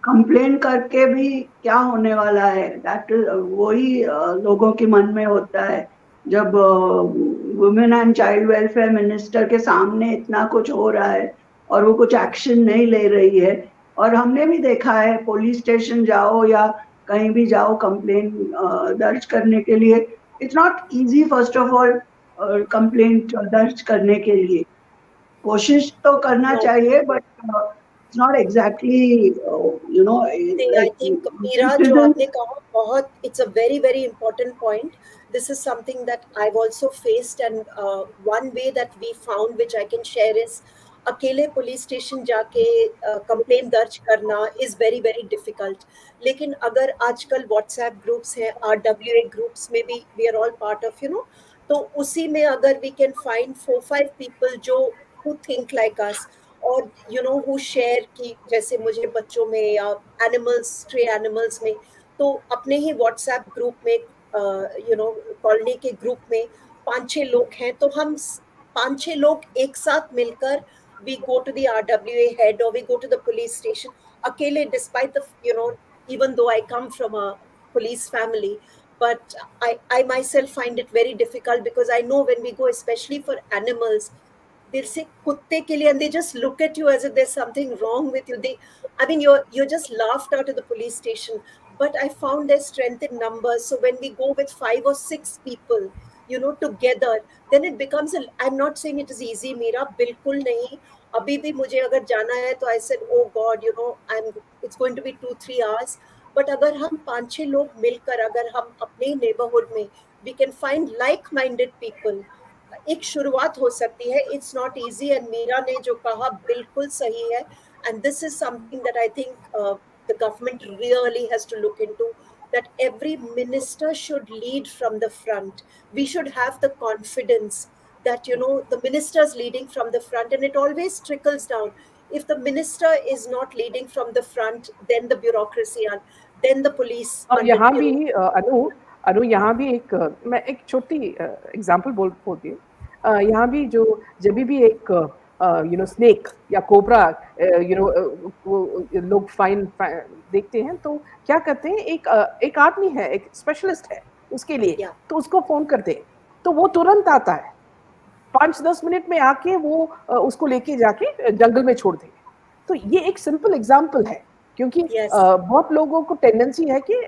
कंप्लेन करके भी क्या होने वाला है? दैट वही लोगों के मन में होता है। जब women and child welfare minister के सामने इतना कुछ हो रहा है और वो कुछ एक्शन नहीं ले रही है, और हमने भी देखा है पुलिस स्टेशन जाओ या कहीं भी जाओ कंप्लेन दर्ज करने के लिए, it's not easy first of all complaint दर्ज करने के लिए। कोशिश तो करना No. चाहिए, but it's not exactly See, I like think Meera, जो सिटीजन। आपने कहा बहुत, it's a very very important point. This is something that I've also faced, and one way that we found, which I can share, is अकेले police station जाके complain दर्ज करना is very very difficult. लेकिन अगर आजकल WhatsApp groups हैं, RWA groups में भी we are all part of, तो उसी में अगर वी कैन फाइंड 4-5 पीपल जो who think like us, और हु शेयर की, जैसे मुझे बच्चों में या एनिमल्स, स्ट्रे एनिमल्स में, तो अपने ही व्हाट्सएप ग्रुप में, कॉलोनी के ग्रुप में 5-6 लोग हैं, तो हम 5-6 लोग एक साथ मिलकर we go to the RWA head और we go to the police station. अकेले, despite the, even though I come from a police family, but I myself find it very difficult, because I know when we go, especially for animals, they'll say kutte ke liye, and they just look at you as if there's something wrong with you. I mean, you're just laughed out of the police station. But I found there's strength in numbers. So when we go with 5 or 6 people, together, then it becomes I'm not saying it is easy, Meera, बिल्कुल नहीं. अभी भी मुझे अगर जाना है तो I said, oh God, it's going to be 2-3 hours. But अगर हम 5-6 लोग मिलकर, अगर हम अपने neighborhood में, we can find like-minded people, एक शुरुआत हो सकती है. It's not easy, and Meera ने जो कहा बिल्कुल सही है. And this is something that I think the government really has to look into, that every minister should lead from the front. We should have the confidence that the minister is leading from the front, and it always trickles down. If the minister is not leading from the front, then the bureaucracy, and then the police और under, यहाँ भी अनु अनु यहाँ भी एक मैं एक छोटी example बोलती हूँ. यहाँ भी जो जब भी एक स्नेक या कोबरा लोग फाइन देखते हैं, तो क्या करते हैं, एक आदमी है, एक स्पेशलिस्ट है उसके लिए, yeah, तो उसको फोन करते हैं, तो वो तुरंत आता है, 5-10 मिनट में आके वो उसको लेके जाके जंगल में छोड़ देंगे. तो ये एक सिंपल एग्जाम्पल है, क्योंकि yes, बहुत लोगों को टेंडेंसी है कि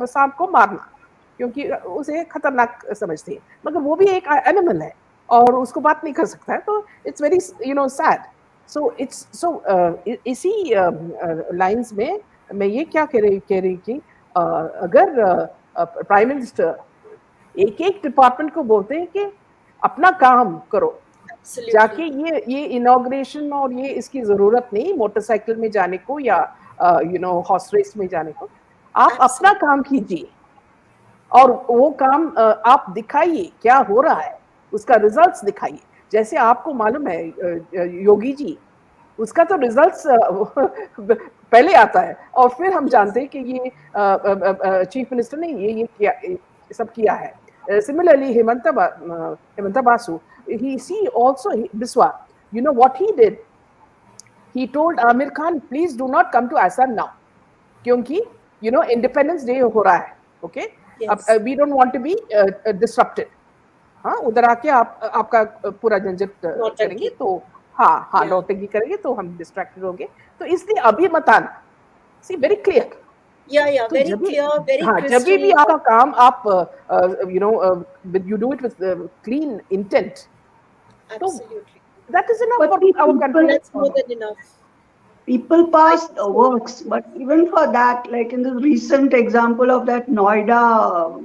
सांप को मारना, क्योंकि उसे खतरनाक समझते हैं, मगर वो भी एक एनिमल है और उसको बात नहीं कर सकता है, तो it's very sad. So it's so इसी लाइंस में मैं ये क्या कह रही कि अगर प्राइम मिनिस्टर एक एक डिपार्टमेंट को बोलते हैं कि अपना काम करो, जाके absolutely. ये इनॉग्रेशन और ये इसकी जरूरत नहीं मोटरसाइकिल में जाने को या हॉर्स रेस में जाने को, आप अपना Absolutely. काम कीजिए और वो काम आप दिखाइए क्या हो रहा है, उसका रिजल्ट्स दिखाइए. जैसे आपको मालूम है योगी जी, उसका तो रिजल्ट्स पहले आता है और फिर हम जानते हैं कि ये चीफ मिनिस्टर ने ये किया, सब किया है. Similarly, Himanta Basu, he also Biswa, you know what he did? He told Amir Khan, please do not come to Assam now, क्योंकि Independence Day हो रहा है, okay? Yes. We don't want to be disrupted. हाँ, उधर आके आपका पूरा झंझट करेंगे, तो हाँ Yeah. नौटंकी करेंगे तो हम डिस्ट्रैक्टेड होंगे, तो इसलिए अभी मत आना. See, very clear. Yeah, तो very जब भी clear, very हाँ जब भी crystal. आपका काम आप you do it with clean intent, तो Absolutely. that is enough But for our country. That's more than enough. People pass works, but even for that, like in the recent example of that Noida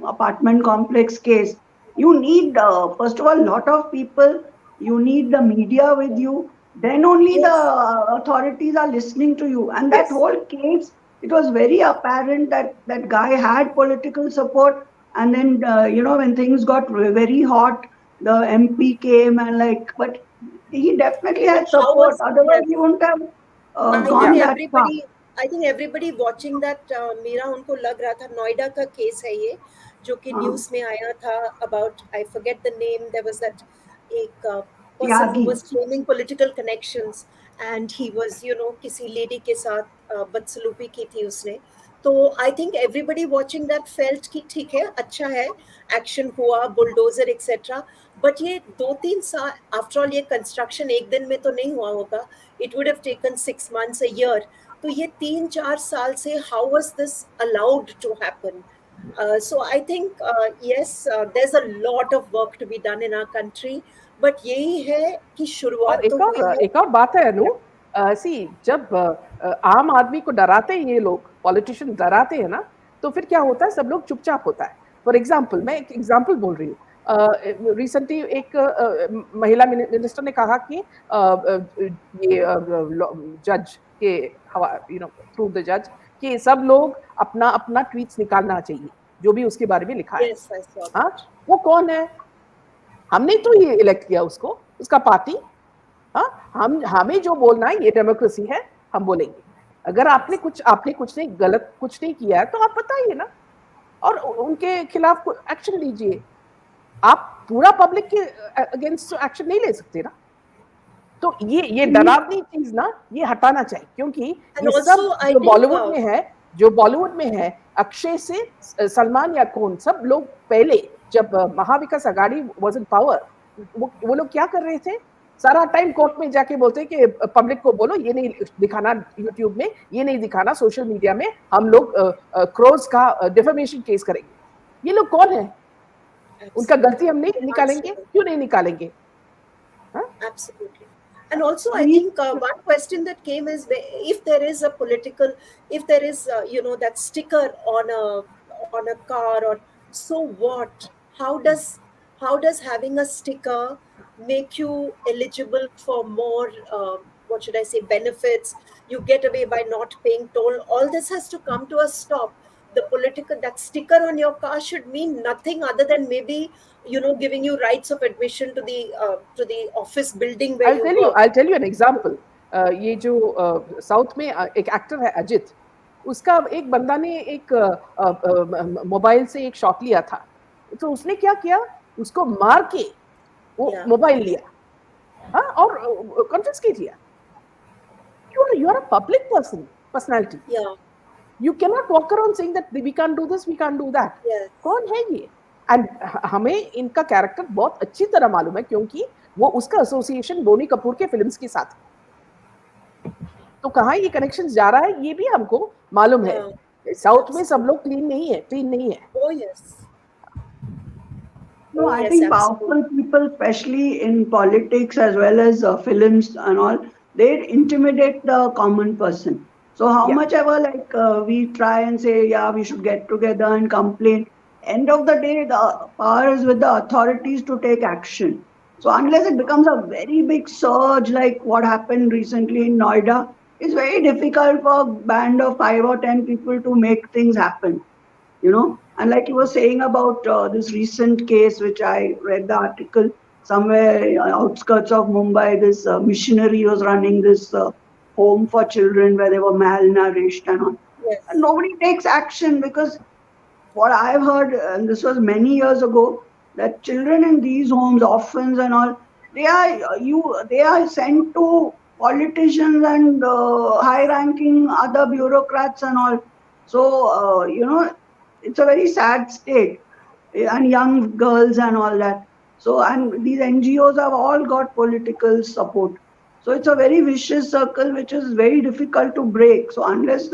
apartment complex case, you need, first of all, a lot of people, you need the media with you, then only the Yes. authorities are listening to you. And that Yes. whole case, it was very apparent that that guy had political support. And then, when things got very hot, the MP came and but he definitely But had how support. was Otherwise, yes. he wouldn't have I gone think that far. I think everybody watching that, मेरा उनको लग रहा था नोएडा का case है ये, जो कि हाँ, न्यूज में आया था about, I forget the name, there was that एक person who Tyagi. Was claiming political connections, and he was किसी लेडी के साथ बदसलूकी की थी उसने। तो I think everybody watching that felt कि ठीक है, अच्छा है, एक्शन हुआ, बुलडोजर एक्सेट्रा। बट ये 2-3 साल, आफ्टर ऑल ये कंस्ट्रक्शन एक दिन में तो नहीं हुआ होगा, it would have taken 6 months, a year। तो ये 3-4 साल से how was this allowed to happen? So I think, yes, there's a lot of work to be done in our country, but यही है कि और शुरुआत तो हुई है। एक और बात है अनु, Yeah. सी जब आम आदमी को डराते हैं ये लोग, पॉलिटिशियन डराते हैं ना, तो फिर क्या होता है, सब लोग चुपचाप होता है। फॉर एग्जाम्पल, मैं एक एग्जाम्पल बोल रही हूँ। रिसेंटली एक महिला मिनिस्टर ने कहा कि ये जज के हवा, थ्रू द जज, कि सब लोग अपना अपना ट्वीट्स निकालना चाहिए जो भी उसके बारे में लिखा है। Yes, I saw हाँ, that. वो कौन है? हमने तो ये इलेक्ट किया उसको, उसका पार्टी। हाँ, हम हमें जो बोलना है, ये डेमोक्रेसी है, हम बोलेंगे। अगर आपने कुछ नहीं गलत कुछ नहीं किया है तो आप बताइए ना, और उनके खिलाफ एक्शन लीजिए। आप पूरा पब्लिक के अगेंस्ट एक्शन नहीं ले सकते ना। तो ये डरावनी चीज ना, ये हटाना चाहिए, क्योंकि And ये सब also, I जो think, बॉलीवुड में है, जो बॉलीवुड में है, अक्षय से सलमान या कौन, सब लोग पहले जब Mahavikas Aghadi was in power, वो लोग क्या कर रहे थे? सारा टाइम कोर्ट में जाके बोलते कि पब्लिक को बोलो ये नहीं दिखाना यूट्यूब में, ये नहीं दिखाना सोशल मीडिया में, हम लोग क्रोर्स का डिफेमेशन केस करेंगे। ये लोग कौन है? उनका गलती absolutely, हम नहीं निकालेंगे? answerable. क्यों नहीं निकालेंगे? हाँ? Absolutely. And also, I We think one question that came is, if there is a political, if there is, that sticker on a car, or so what? How does having a sticker make you eligible for more? What should I say? Benefits. You get away by not paying toll. All this has to come to a stop. The political, that sticker on your car should mean nothing other than maybe, giving you rights of admission to the office building where you work. I tell you an example. ये जो south में एक actor है अजित, उसका एक बंदा ने एक मोबाइल से एक शॉट लिया था, तो उसने क्या किया, उसको मार के वो Yeah, मोबाइल लिया। हाँ, और कॉन्फिस्केट किया। You are a public personality, yeah, you can not walk around saying that we can do this, we can do that. yes, कौन है ये? एंड हमें इनका कैरेक्टर बहुत अच्छी तरह मालूम है, क्योंकि वो उसका एसोसिएशन बोनी कपूर के फिल्म्स के साथ है। तो कहाँ ये कनेक्शन जा रहा है, ये भी हमको मालूम है। yeah, साउथ में सब absolutely. लोग क्लीन नहीं है। Oh yes, No, oh I yes, think absolutely. powerful people, especially in politics as well as films and all, they intimidate the common person. So how या much ever like we try and say, yeah, we should get together and complain. End of the day, the power is with the authorities to take action. So unless it becomes a very big surge like what happened recently in Noida, it's very difficult for a band of 5 or 10 people to make things happen. And like you were saying about this recent case, which I read the article somewhere outskirts of Mumbai, this missionary was running this home for children where they were malnourished and all. And Yes, nobody takes action because what I've heard, and this was many years ago, that children in these homes, orphans and all, they are sent to politicians and high-ranking other bureaucrats and all. So it's a very sad state, and young girls and all that. So and these NGOs have all got political support. So it's a very vicious circle which is very difficult to break. So unless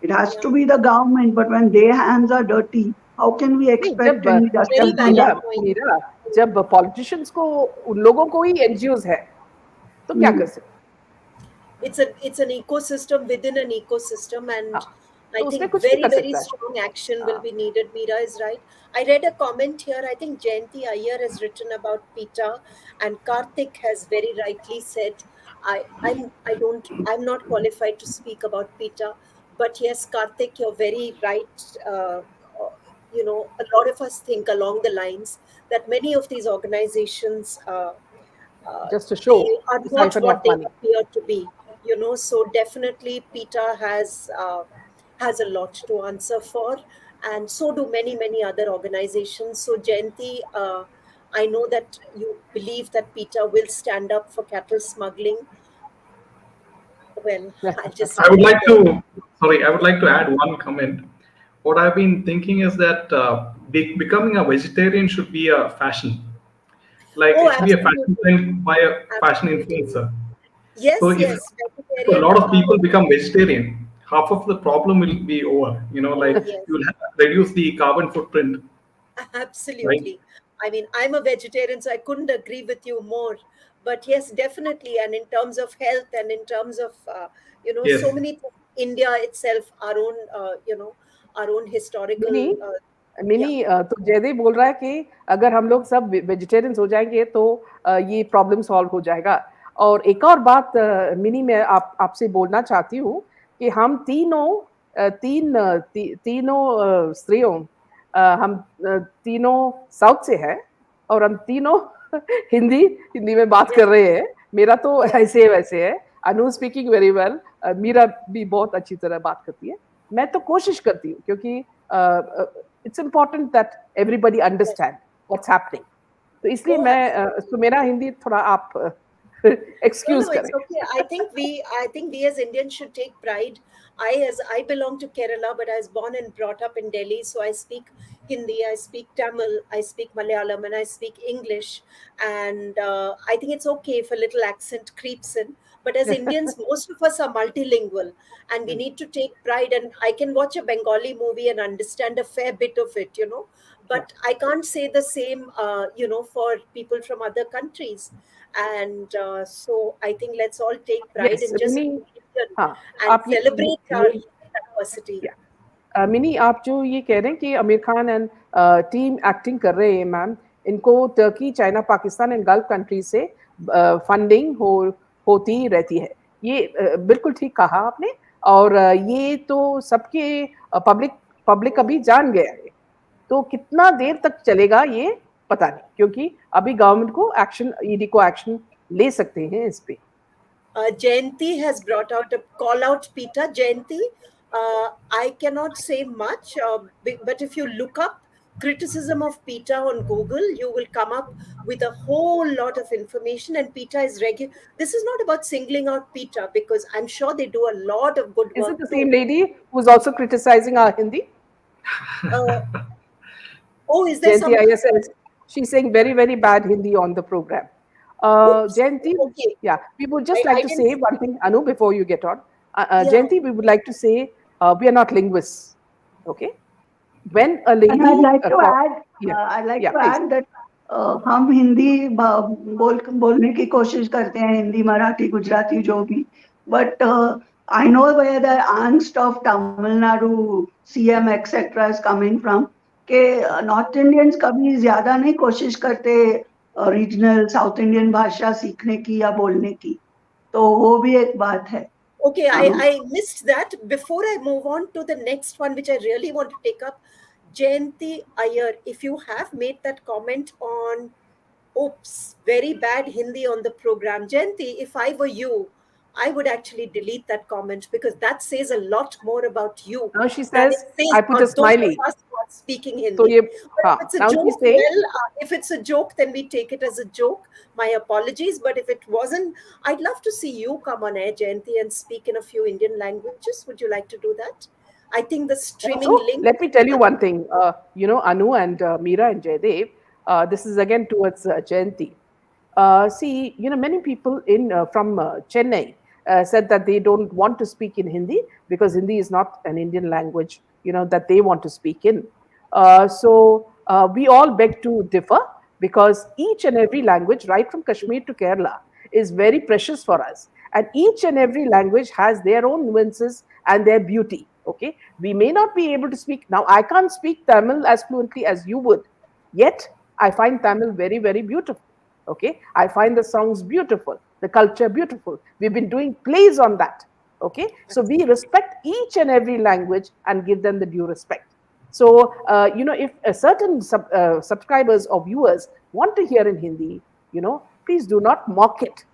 it has yeah, to be the government, but when their hands are dirty, how can we नहीं, expect any very justice जब from valid Meera that? point. Meera जब politicians को, उन लोगों को ही NGOs है, तो क्या कर Hmm. सकते? It's an ecosystem within an ecosystem, and हाँ, I तो उसमें think कुछ नहीं very, कर very सकता है। strong action will हाँ, be needed. Meera is right. I read a comment here. I think Jayanti Iyer has written about PETA, and Karthik has very rightly said, I'm not qualified to speak about PETA, but yes, Karthik, you're very right. A lot of us think along the lines that many of these organizations, uh, just to they show are not siphon what of they money. appear to be. So definitely PETA has a lot to answer for, and so do many other organizations. So Jayanti, I know that you believe that PETA will stand up for cattle smuggling. Well, I'll just I leave would it like there. to, sorry, I would like to add one comment. What I've been thinking is that becoming a vegetarian should be a fashion. Like Oh, it should be a fashion absolutely, trend by a fashion absolutely. influencer. So Yes, if yes, a vegetarian. lot of people become vegetarian, half of the problem will be over. Oh, Like yes. you'll reduce the carbon footprint, right? Absolutely. I mean, I'm a vegetarian, so I couldn't agree with you more. But yes, definitely. And in terms of health and in terms of, so Yes. many things, India itself, our own mini historical, yeah. Mini तो जयदेव बोल रहा है कि अगर हम लोग सब vegetarians हो जाएंगे तो ये प्रॉब्लम सॉल्व हो जाएगा। और एक और बात मिनी मैं आपसे बोलना चाहती हूँ कि हम तीनों तीनों स्त्रियों हम तीनों साउथ से हैं और हम तीनों हिंदी हिंदी में बात कर रहे हैं। मेरा तो Yeah. ऐसे वैसे है। अनु स्पीकिंग वेरी वेल। मीरा भी बहुत अच्छी तरह बात करती है। मैं तो कोशिश करती हूँ क्योंकि it's important that everybody Yes. Understand what's happening. तो इसलिए Oh, मैं absolutely. तो मेरा हिंदी थोड़ा आप No, एक्सक्यूज no, it's करें। okay. I think we as Indians should take pride. I belong to Kerala, but I was born and brought up in Delhi, so I speak Hindi, I speak Tamil, I speak Malayalam, and I speak English. And I think it's okay if a little accent creeps in. But as Indians, most of us are multilingual, and we need to take pride. And I can watch a Bengali movie and understand a fair bit of it. But I can't say the same, for people from other countries. And so I think let's all take pride yes in just mini being Indian हाँ and आप celebrate our ये diversity. Mini आप जो ये कह रहे हैं कि Aamir Khan and team acting कर रहे हैं मैम, इनको Turkey, China, Pakistan and gulf country से फंडिंग होती रहती है। ये बिल्कुल ठीक कहा आपने। और ये तो सबके पब्लिक पब्लिक अभी जान गया है। तो कितना देर तक चलेगा ये पता नहीं, क्योंकि अभी गवर्नमेंट को एक्शन, ईडी को एक्शन ले सकते हैं इस पे। Jayanti has brought out a call out PETA. Jayanti, I cannot say much, but if you look up criticism of PETA on Google, you will come up with a whole lot of information. And PETA is regular. This is not about singling out PETA because I'm sure they do a lot of good Is it work the too. same lady who's also criticizing our Hindi? Uh, oh, is there Jayanti somebody? ISS, she's saying very, very bad Hindi on the program. Oops. Jayanti, Okay. yeah, we would just like I to didn't. say one thing, Anu, before you get on. Yeah. Jayanti, we would like to say we are not linguists, okay? When a And I'd lady, like to add, yeah, I'd like yeah, to please. add that हम हिंदी बोलने की कोशिश करते हैं, हिंदी, मराठी, गुजराती, जो भी. But I know where the angst of Tamil Nadu CM etc. is coming from. कि north Indians कभी ज्यादा नहीं कोशिश करते रीजनल साउथ इंडियन भाषा सीखने की या बोलने की. तो वो भी एक बात है. Okay, I, Um, I missed that. Before I move on to the next one, which I really want to take up, Jayanti Iyer, if you have made that comment on, oops, very bad Hindi on the program, Jayanti, if I were you, I would actually delete that comment because that says a lot more about you Now she than it says, says I put a about those of smiley. us who are speaking So Hindi. ye, But if it's a now she's joke, saying, well, if it's a joke, then we take it as a joke. My apologies. But if it wasn't, I'd love to see you come on air, Jayanti, and speak in a few Indian languages. Would you like to do that? I think the streaming also, link. let me tell you one thing. Anu and Meera and Jaydev, this is again towards Jayanti. See, many people in from Chennai said that they don't want to speak in Hindi because Hindi is not an Indian language, that they want to speak in. So we all beg to differ because each and every language, right from Kashmir to Kerala, is very precious for us. And each and every language has their own nuances and their beauty. Okay, we may not be able to speak now. I can't speak Tamil as fluently as you would, yet I find Tamil very, very beautiful. Okay, I find the songs beautiful, the culture beautiful. We've been doing plays on that. Okay, so we respect each and every language and give them the due respect. So, if a certain subscribers or viewers want to hear in Hindi, please do not mock it.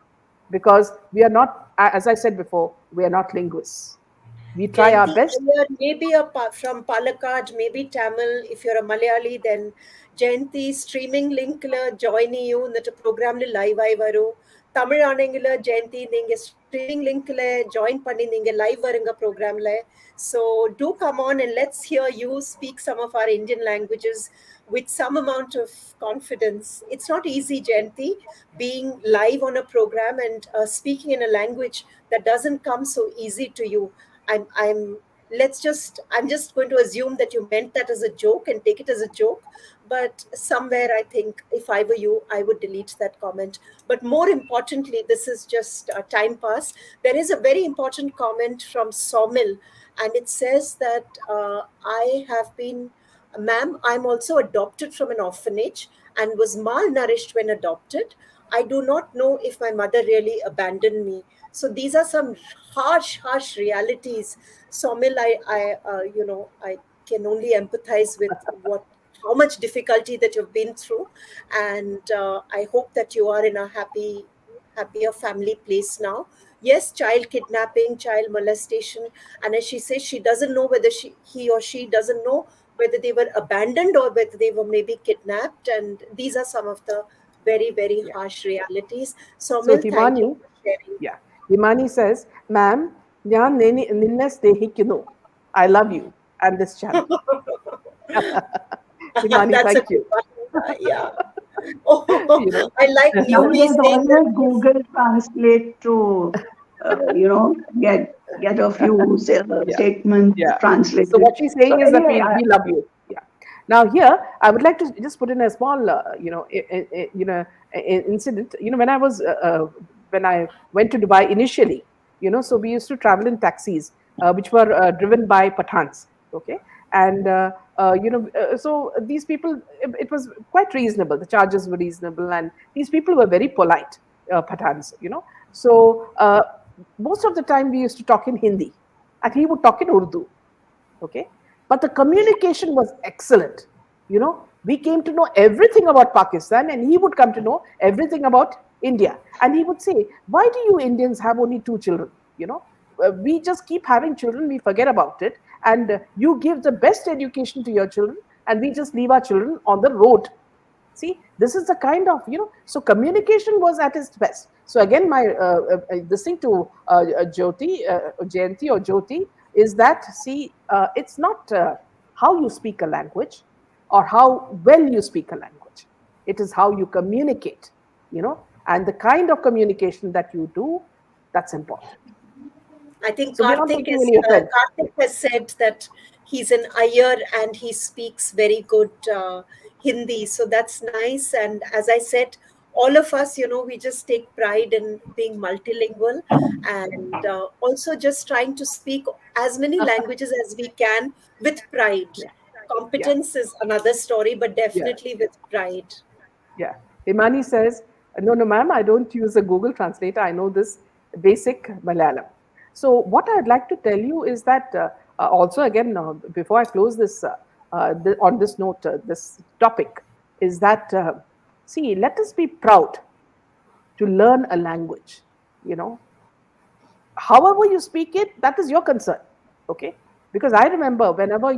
because we are not, as I said before, we are not linguists. We try our Jayanti, best. you're maybe from Palakkad, maybe Tamil. If you're a Malayali, then Jayanti streaming link la join you in the program le live varu. Tamil ஆனீங்கள Jayanthi நீங்க streaming linkல join பண்ணி நீங்க live வருங்க programல. So do come on and let's hear you speak some of our Indian languages with some amount of confidence. It's not easy, Jayanti, being live on a program and speaking in a language that doesn't come so easy to you. I'm I'm just going to assume that you meant that as a joke and take it as a joke. But somewhere I think if I were you, I would delete that comment. But more importantly, this is just a time pass. There is a very important comment from Somil, and it says that I have been, ma'am, I'm also adopted from an orphanage and was malnourished when adopted. I do not know if my mother really abandoned me. So these are some harsh realities. Somil, I can only empathize with how much difficulty that you've been through, and I hope that you are in a happier family place now. Yes, child kidnapping, child molestation, and as she says, she doesn't know whether he or she doesn't know whether they were abandoned or whether they were maybe kidnapped, and these are some of the very Yeah. harsh realities. So Somil, thank you Himani, for sharing. yeah, Himani says, "Ma'am, ഞാൻ നിന്നെ സ്നേഹിക്കുന്നു. I love you and this channel." Himani, That's a thank good you. one. Yeah. Oh, You know, I like Now newbies there's saying that. always Google Translate to, get a few yeah. statements Yeah. So translated. what she's So saying is that anyway, we love you. Yeah. Now here, I would like to just put in a small, incident. When I was when I went to Dubai initially, so we used to travel in taxis, which were driven by Pathans. Okay, and so these people, it was quite reasonable. The charges were reasonable, and these people were very polite, Pathans. So most of the time we used to talk in Hindi, and he would talk in Urdu. Okay, but the communication was excellent. We came to know everything about Pakistan, and he would come to know everything about India. And he would say, "Why do you Indians have only two children? We just keep having children, we forget about it, and you give the best education to your children, and we just leave our children on the road." See, this is the kind of, so communication was at its best. So again, my this thing to Jyoti, Jayanti or Jyoti, is that, see, it's not how you speak a language or how well you speak a language. It is how you communicate, and the kind of communication that you do, that's important. I think So we're not taking any offense. Karthik has said that he's an Iyer and he speaks very good Hindi. So that's nice. And as I said, all of us, we just take pride in being multilingual and also just trying to speak as many languages as we can with pride. Yeah, yeah, Competence is another story, but yeah. definitely with pride. Yeah. Imani says, "No, no, ma'am, I don't use a Google translator. I know this basic Malayalam." So, what I'd like to tell you is that also, again, before I close this, on this note, this topic, is that, see, let us be proud to learn a language. However you speak it, that is your concern. Okay, because I remember whenever,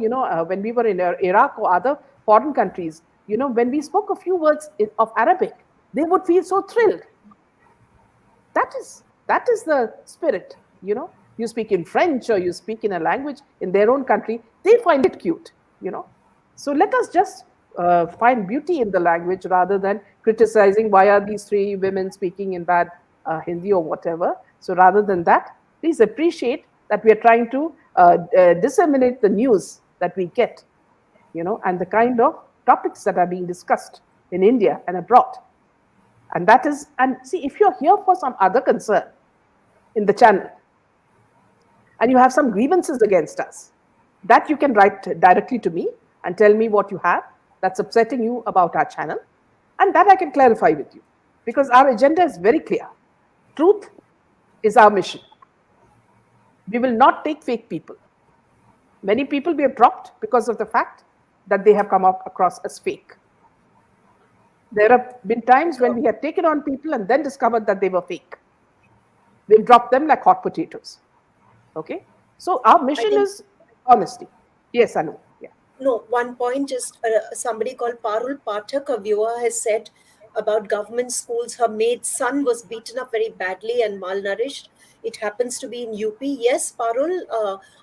when we were in Iraq or other foreign countries, when we spoke a few words of Arabic, they would feel so thrilled. That is the spirit. You speak in French or you speak in a language in their own country, they find it cute. So let us just find beauty in the language rather than criticizing why are these three women speaking in bad Hindi or whatever. So rather than that, please appreciate that we are trying to disseminate the news that we get, and the kind of topics that are being discussed in India and abroad. And that is, and see, if you're here for some other concern in the channel and you have some grievances against us, that you can write directly to me and tell me what you have that's upsetting you about our channel, and that I can clarify with you, because our agenda is very clear. Truth is our mission. We will not take fake people. Many people we have dropped because of the fact that they have come up across as fake. There have been times when we have taken on people and then discovered that they were fake. We'll drop them like hot potatoes. Okay. So our I mission think is honesty. Yes, Anu. Yeah. no, one point just somebody called Parul Pathak, a viewer, has said about government schools. Her maid's son was beaten up very badly and malnourished. It happens to be in UP. Yes, Parul,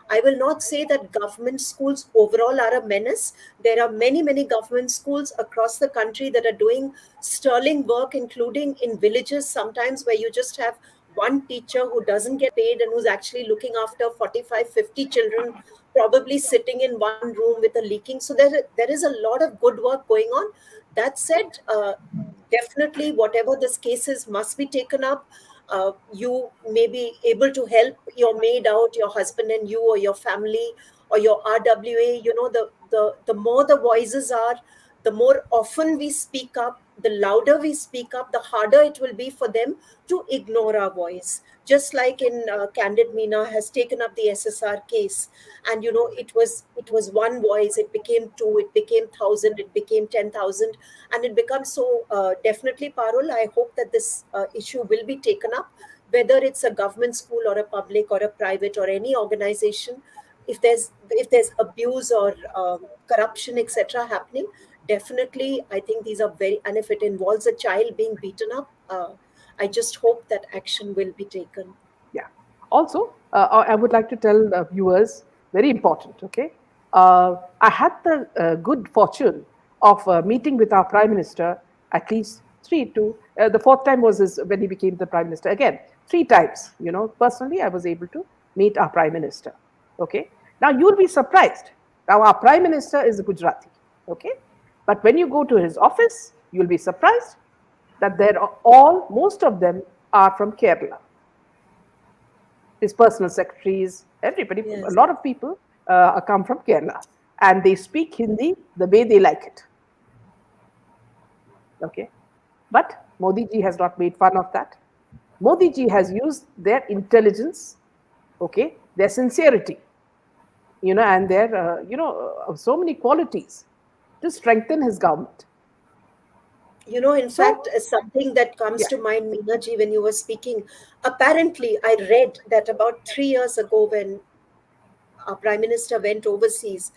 I will not say that government schools overall are a menace. There are many, many government schools across the country that are doing sterling work, including in villages sometimes where you just have one teacher who doesn't get paid and who's actually looking after 45, 50 children, probably sitting in one room with a leaking. So there is a lot of good work going on. That said, definitely whatever this case is must be taken up. You may be able to help your maid out, your husband and you, or your family, or your RWA. The more the voices are, the more often we speak up, the louder we speak up, the harder it will be for them to ignore our voice. Just like in Candid Meena has taken up the SSR case, and it was one voice, it became two, it became 1,000, it became 10,000, and it becomes so. Definitely, Parul, I hope that this issue will be taken up, whether it's a government school or a public or a private or any organization. If there's abuse or corruption, etc., happening, definitely I think these are very, and if it involves a child being beaten up, I just hope that action will be taken. Yeah. Also, I would like to tell viewers, very important, okay? I had the good fortune of meeting with our Prime Minister at least the fourth time was when he became the Prime Minister. Again, three times, personally, I was able to meet our Prime Minister, okay? Now, you'll be surprised. Now, our Prime Minister is a Gujarati, okay? But when you go to his office, you'll be surprised that most of them are from Kerala. His personal secretaries, everybody, a Yes. lot of people come from Kerala, and they speak Hindi the way they like it. Okay, but Modi ji has not made fun of that. Modi ji has used their intelligence, okay, their sincerity, and their so many qualities to strengthen his government. In fact, So something that comes yeah, to mind, Meenaji, when you were speaking, apparently I read that about 3 years ago, when our prime minister went overseas,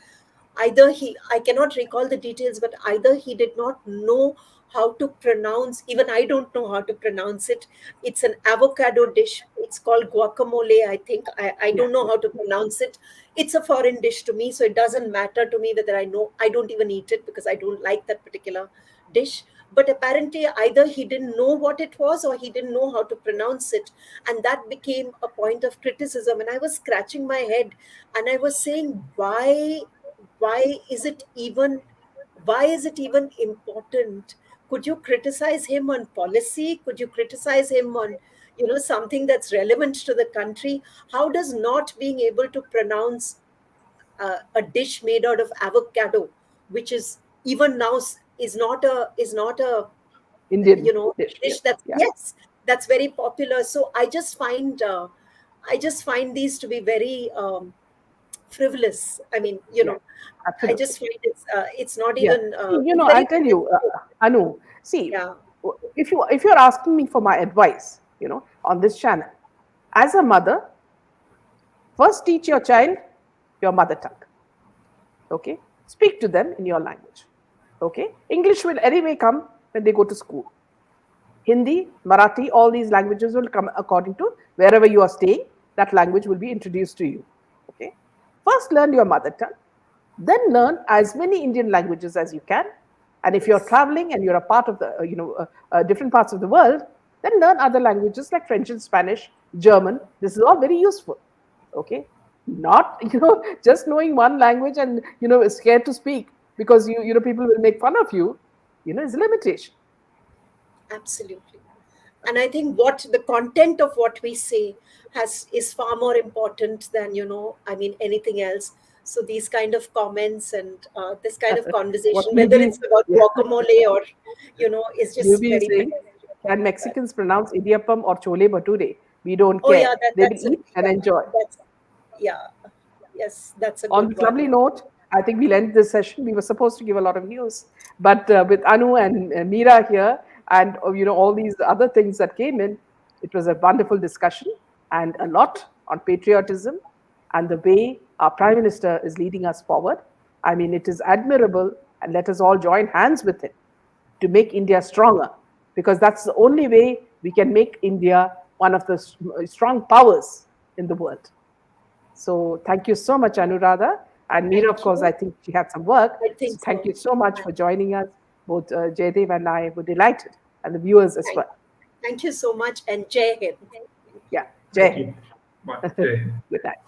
either he, I cannot recall the details, but either he did not know how to pronounce, even I don't know how to pronounce it. It's an avocado dish. It's called guacamole, I think. I yeah, don't know yeah. how to pronounce it. It's a foreign dish to me, so it doesn't matter to me whether I know. I don't even eat it because I don't like that particular dish. But apparently either he didn't know what it was or he didn't know how to pronounce it, and that became a point of criticism. And I was scratching my head, and I was saying, why is it even why is it even important? Could you criticize him on policy? Could you criticize him on something that's relevant to the country? How does not being able to pronounce a dish made out of avocado, which is even now is not a Indian you know dish. dish Yes, that's, yeah, yes, that's very popular. So I just find these to be very frivolous. I mean, yeah, I absolutely. just find it's not Yeah. even See, it's I'll very tell you, primitive. Anu. See, Yeah. if you're asking me for my advice, on this channel, as a mother, first teach your child your mother tongue. Okay, speak to them in your language. Okay, English will anyway come when they go to school. Hindi, Marathi, all these languages will come according to wherever you are staying. That language will be introduced to you. Okay, first learn your mother tongue, then learn as many Indian languages as you can. And if you're Yes. traveling and you're a part of the, different parts of the world, then learn other languages like French and Spanish, German. This is all very useful. Okay, not just knowing one language and scared to speak because people will make fun of you. Is a limitation. Absolutely. And I think what the content of what we say has is far more important than, I mean, anything else. So these kind of comments and this kind of What conversation, will whether be? it's about Yeah, guacamole or is you'll just be very saying, can beneficial. Mexicans pronounce idiyappam or chole bhature? We don't Oh yeah, care. They will eat and enjoy. that's yeah, yes, that's a On good this one. lovely note, I think we'll end this session. We were supposed to give a lot of news, but with Anu and Meera here, and all these other things that came in, It was a wonderful discussion and a lot on patriotism and the way our Prime Minister is leading us forward. I mean, it is admirable, and let us all join hands with him to make India stronger, because that's the only way we can make India one of the strong powers in the world. So thank you so much, Anuradha. And Meera, of Thank course, I you. think she had some work. I So think thank so. you so much for joining us. Both Jaydev and I were delighted, and the viewers as Thank, well. thank you so much, and Jai Hind. Yeah, Thank Jay. you. Bye. Jai Hind. Good night.